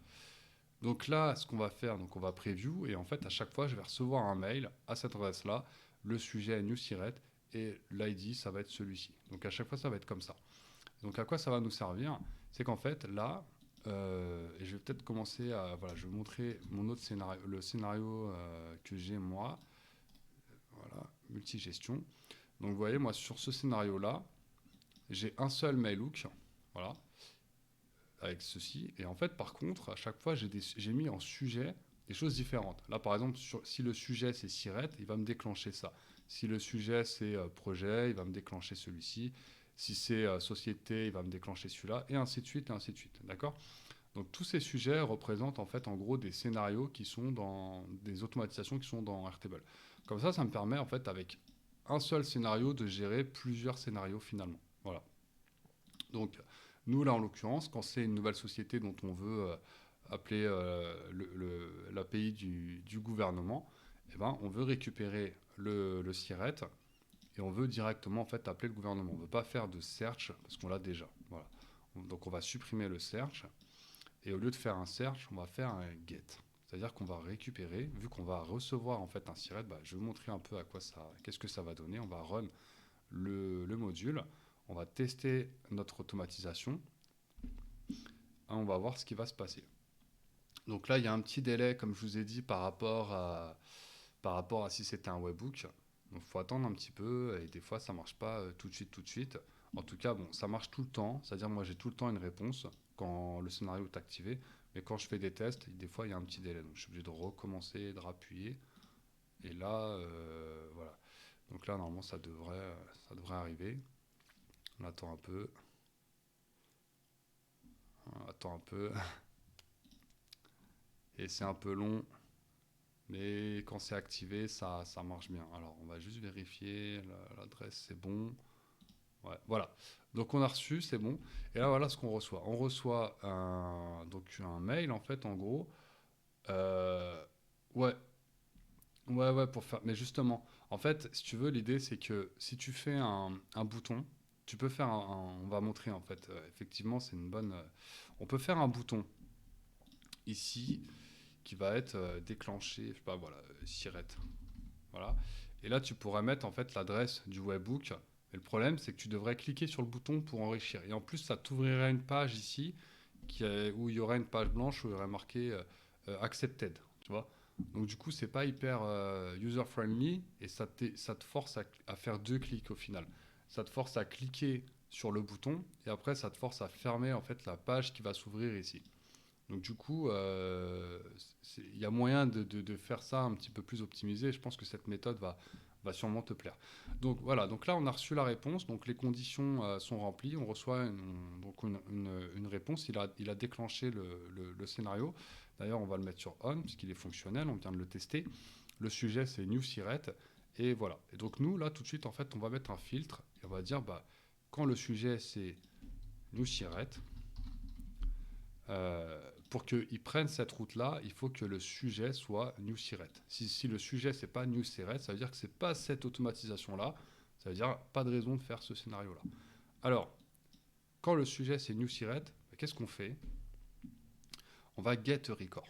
Donc là, ce qu'on va faire, donc on va preview, et en fait, à chaque fois, je vais recevoir un mail à cette adresse-là, le sujet est newsiret, et l'ID, ça va être celui-ci. Donc à chaque fois, ça va être comme ça. Donc à quoi ça va nous servir? C'est qu'en fait, là, et je vais peut-être commencer à... Voilà, je vais vous montrer mon autre scénario, le scénario que j'ai moi. Voilà, multigestion. Donc vous voyez, moi, sur ce scénario-là, j'ai un seul mail hook, voilà, avec ceci. Et en fait, par contre, à chaque fois, j'ai mis en sujet des choses différentes. Là, par exemple, si le sujet c'est siret, il va me déclencher ça. Si le sujet c'est projet, il va me déclencher celui-ci. Si c'est société, il va me déclencher celui-là, et ainsi de suite, et ainsi de suite. D'accord? Donc tous ces sujets représentent en fait en gros des scénarios qui sont dans des automatisations qui sont dans Airtable. Comme ça me permet en fait avec un seul scénario de gérer plusieurs scénarios finalement. Voilà. Donc, nous, là, en l'occurrence, quand c'est une nouvelle société dont on veut appeler l'API du gouvernement, eh ben, on veut récupérer le SIRET et on veut directement en fait, appeler le gouvernement. On ne veut pas faire de search parce qu'on l'a déjà. Voilà. Donc, on va supprimer le search et au lieu de faire un search, on va faire un get. C'est-à-dire qu'on va récupérer, vu qu'on va recevoir en fait un SIRET, bah, je vais vous montrer un peu qu'est-ce que ça va donner. On va run le module. On va tester notre automatisation et on va voir ce qui va se passer. Donc là, il y a un petit délai, comme je vous ai dit, par rapport à si c'était un webbook. Donc il faut attendre un petit peu et des fois ça marche pas tout de suite, tout de suite. En tout cas, bon, ça marche tout le temps. C'est-à-dire moi j'ai tout le temps une réponse quand le scénario est activé. Mais quand je fais des tests, des fois il y a un petit délai. Donc je suis obligé de recommencer, de rappuyer. Et là, voilà. Donc là, normalement, ça devrait arriver. On attend un peu. On attend un peu. Et c'est un peu long. Mais quand c'est activé, ça marche bien. Alors, on va juste vérifier. L'adresse, c'est bon. Ouais, voilà. Donc, on a reçu, c'est bon. Et là, voilà ce qu'on reçoit. On reçoit donc un mail, en fait, en gros. Euh, ouais, ouais, pour faire. Mais justement, en fait, si tu veux, l'idée, c'est que si tu fais un bouton, tu peux faire on va montrer, en fait. Effectivement, c'est une bonne. On peut faire un bouton ici qui va être déclenché, je sais pas, voilà, Sirette. Voilà. Et là, tu pourrais mettre en fait l'adresse du webbook. Et le problème, c'est que tu devrais cliquer sur le bouton pour enrichir. Et en plus, ça t'ouvrirait une page ici où il y aurait une page blanche où il y aurait marqué Accepted. Tu vois. Donc du coup, c'est pas hyper user-friendly et ça te force à faire deux clics au final. Ça te force à cliquer sur le bouton et après, ça te force à fermer en fait la page qui va s'ouvrir ici. Donc du coup, il y a moyen de faire ça un petit peu plus optimisé. Je pense que cette méthode va sûrement te plaire. Donc voilà, donc là on a reçu la réponse, donc les conditions sont remplies, on reçoit donc une réponse, il a déclenché le scénario. D'ailleurs on va le mettre sur on puisqu'il est fonctionnel, on vient de le tester. Le sujet c'est New Siret et voilà. Et donc nous là tout de suite en fait on va mettre un filtre et on va dire bah, quand le sujet c'est New Siret, pour qu'ils prennent cette route-là, il faut que le sujet soit New Siret. Si le sujet c'est pas New Siret, ça veut dire que c'est pas cette automatisation-là. Ça veut dire pas de raison de faire ce scénario-là. Alors, quand le sujet c'est New Siret, qu'est-ce qu'on fait? On va get a record.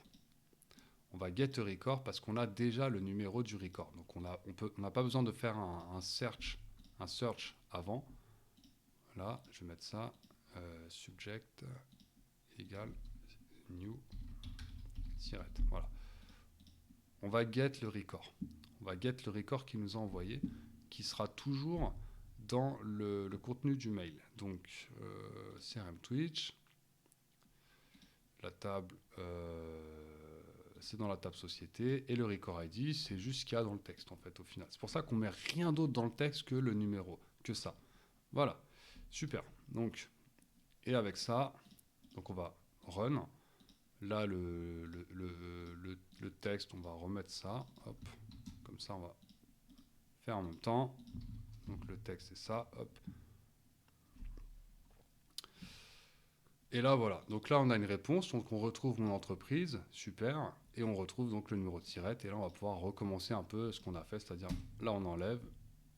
On va get a record parce qu'on a déjà le numéro du record. Donc on n'a pas besoin de faire un search avant. Là, je vais mettre ça subject égale New Siret. Voilà. On va get le record. On va get le record qu'il nous a envoyé, qui sera toujours dans le contenu du mail. Donc, CRM Twitch, la table, c'est dans la table société, et le record ID, c'est juste ce qu'il y a dans le texte, en fait, au final. C'est pour ça qu'on met rien d'autre dans le texte que le numéro, que ça. Voilà, super. Donc, et avec ça, donc on va run. Là, le texte, on va remettre ça. Hop, comme ça, on va faire en même temps. Donc le texte, c'est ça. Hop. Et là, voilà. Donc là, on a une réponse. Donc on retrouve mon entreprise. Super. Et on retrouve donc le numéro de tirette. Et là, on va pouvoir recommencer un peu ce qu'on a fait. C'est-à-dire, là, on enlève.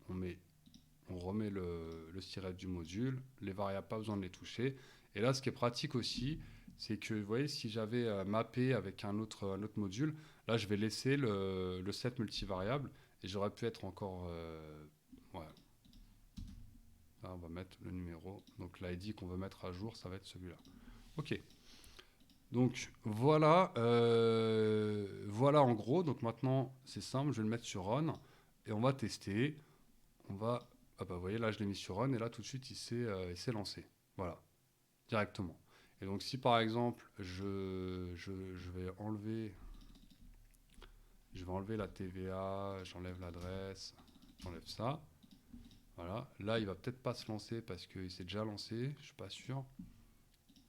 On remet le tirette du module. Les variables, pas besoin de les toucher. Et là, ce qui est pratique aussi, c'est que, vous voyez, si j'avais mappé avec un autre module, là, je vais laisser le set multivariable. Et j'aurais pu être encore... ouais. Là, on va mettre le numéro. Donc l'ID qu'on veut mettre à jour, ça va être celui-là. Ok. Donc voilà, voilà en gros. Donc maintenant, c'est simple, je vais le mettre sur on et on va tester. On va, ah bah vous voyez là, je l'ai mis sur on et là tout de suite il s'est lancé. Voilà, directement. Et donc si par exemple je vais enlever la TVA, j'enlève l'adresse, j'enlève ça. Voilà, là il va peut-être pas se lancer parce qu'il s'est déjà lancé, je suis pas sûr.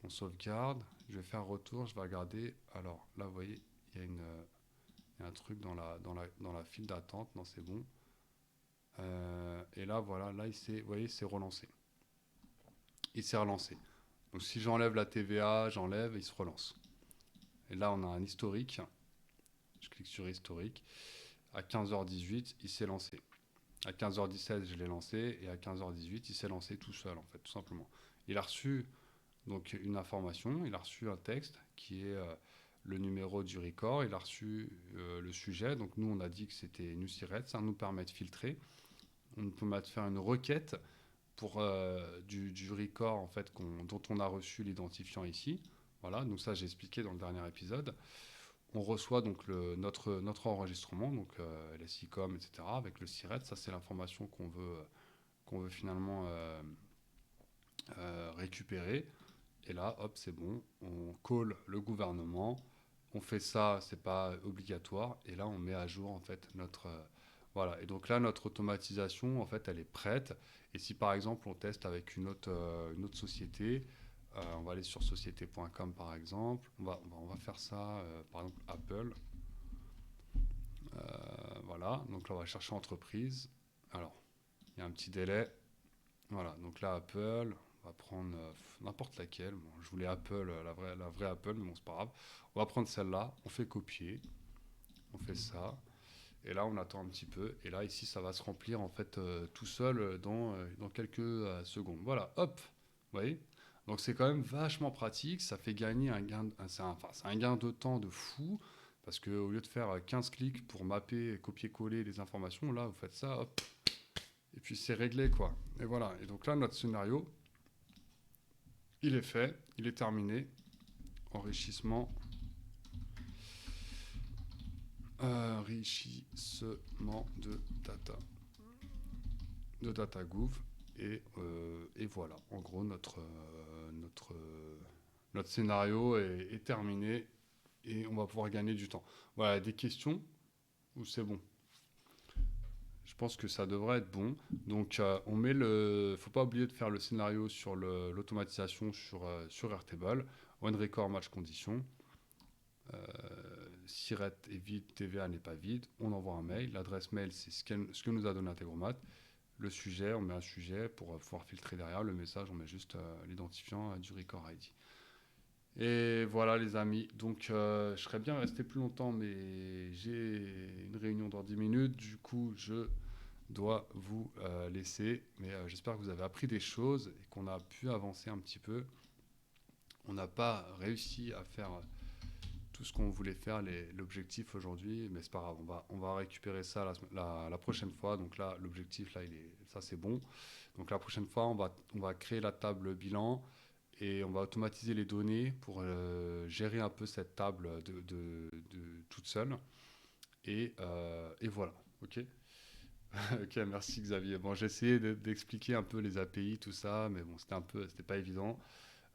On sauvegarde, je vais faire retour, je vais regarder. Alors là, vous voyez, il y a un truc dans la file d'attente. Non, c'est bon. Et là, voilà, là, vous voyez, il s'est relancé. Il s'est relancé. Donc si j'enlève la TVA, j'enlève, il se relance. Et là, on a un historique. Je clique sur historique. À 15h18, il s'est lancé. À 15h17, je l'ai lancé. Et à 15h18, il s'est lancé tout seul, en fait, tout simplement. Il a reçu donc une information, il a reçu un texte qui est le numéro du record, il a reçu le sujet, donc nous on a dit que c'était NewsIRED, ça nous permet de filtrer, on peut faire une requête pour du record en fait dont on a reçu l'identifiant ici, Voilà, donc ça j'ai expliqué dans le dernier épisode. On reçoit donc notre enregistrement, donc la SICOM, etc., avec le SIRET. Ça, c'est l'information qu'on veut finalement récupérer. Et là, hop, c'est bon. On call le gouvernement. On fait ça, c'est pas obligatoire. Et là, on met à jour en fait notre voilà. Et donc là, notre automatisation, en fait, elle est prête. Et si par exemple, on teste avec une autre société, on va aller sur société.com par exemple. On va faire ça, par exemple, Apple. Voilà, donc là on va chercher entreprise. Alors, il y a un petit délai. Voilà, donc là Apple, on va prendre n'importe laquelle. Bon, je voulais Apple, la vraie Apple, mais bon, c'est pas grave. On va prendre celle-là, on fait copier, on fait ça. Et là on attend un petit peu. Et là ici ça va se remplir en fait tout seul dans quelques secondes. Voilà, hop, vous voyez. Donc c'est quand même vachement pratique, ça fait gagner c'est un gain de temps de fou, parce qu'au lieu de faire 15 clics pour mapper et copier-coller les informations, là vous faites ça, hop, et puis c'est réglé quoi. Et voilà, et donc là notre scénario, il est fait, il est terminé, enrichissement, enrichissement de data gouv, et voilà, en gros notre scénario est terminé, et on va pouvoir gagner du temps. Voilà, des questions ou c'est bon? Je pense que ça devrait être bon. Donc, on met le. Faut pas oublier de faire le scénario sur l'automatisation sur Airtable. One record match condition. Siret est vide, TVA n'est pas vide. On envoie un mail. L'adresse mail, c'est ce que nous a donné Integromat. Le sujet, on met un sujet pour pouvoir filtrer derrière. Le message, on met juste l'identifiant du record ID. Et voilà les amis, donc je serais bien resté plus longtemps, mais j'ai une réunion dans 10 minutes, du coup je dois vous laisser, mais j'espère que vous avez appris des choses et qu'on a pu avancer un petit peu. On n'a pas réussi à faire tout ce qu'on voulait faire, l'objectif aujourd'hui, mais c'est pas grave, on va récupérer ça la prochaine fois. Donc là, l'objectif, là, ça c'est bon. Donc la prochaine fois, on va créer la table bilan et on va automatiser les données pour gérer un peu cette table toute seule. Et voilà, ok. Ok, merci Xavier. Bon, j'ai essayé d'expliquer un peu les API, tout ça, mais bon, c'était pas évident.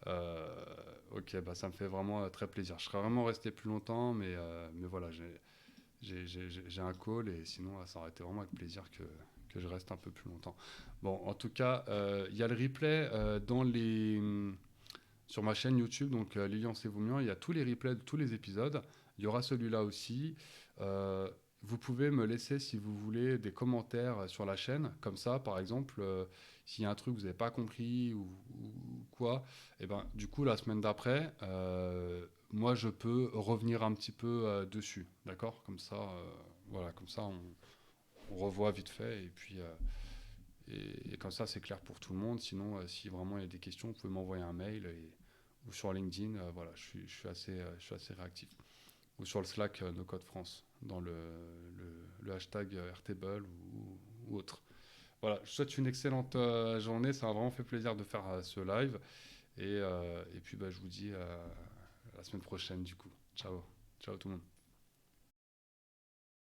Euh, ok, bah ça me fait vraiment très plaisir. Je serais vraiment resté plus longtemps, mais voilà, j'ai un call et sinon, ça aurait été vraiment avec plaisir que je reste un peu plus longtemps. Bon, en tout cas, il y a le replay sur ma chaîne YouTube, donc Lilian Sévoumian, il y a tous les replays de tous les épisodes. Il y aura celui-là aussi. Euh, Vous pouvez me laisser, si vous voulez, des commentaires sur la chaîne. Comme ça, par exemple, s'il y a un truc que vous n'avez pas compris ou quoi, et ben, du coup, la semaine d'après, moi, je peux revenir un petit peu dessus. D'accord? Comme ça, voilà, comme ça, on revoit vite fait. Et puis, et comme ça, c'est clair pour tout le monde. Sinon, si vraiment il y a des questions, vous pouvez m'envoyer un mail ou sur LinkedIn. Voilà, je suis assez réactif. Ou sur le Slack No Code France, dans le hashtag Airtable ou autre. Voilà, je vous souhaite une excellente journée. Ça m'a vraiment fait plaisir de faire ce live. Et puis, bah, je vous dis à la semaine prochaine, du coup. Ciao. Ciao tout le monde.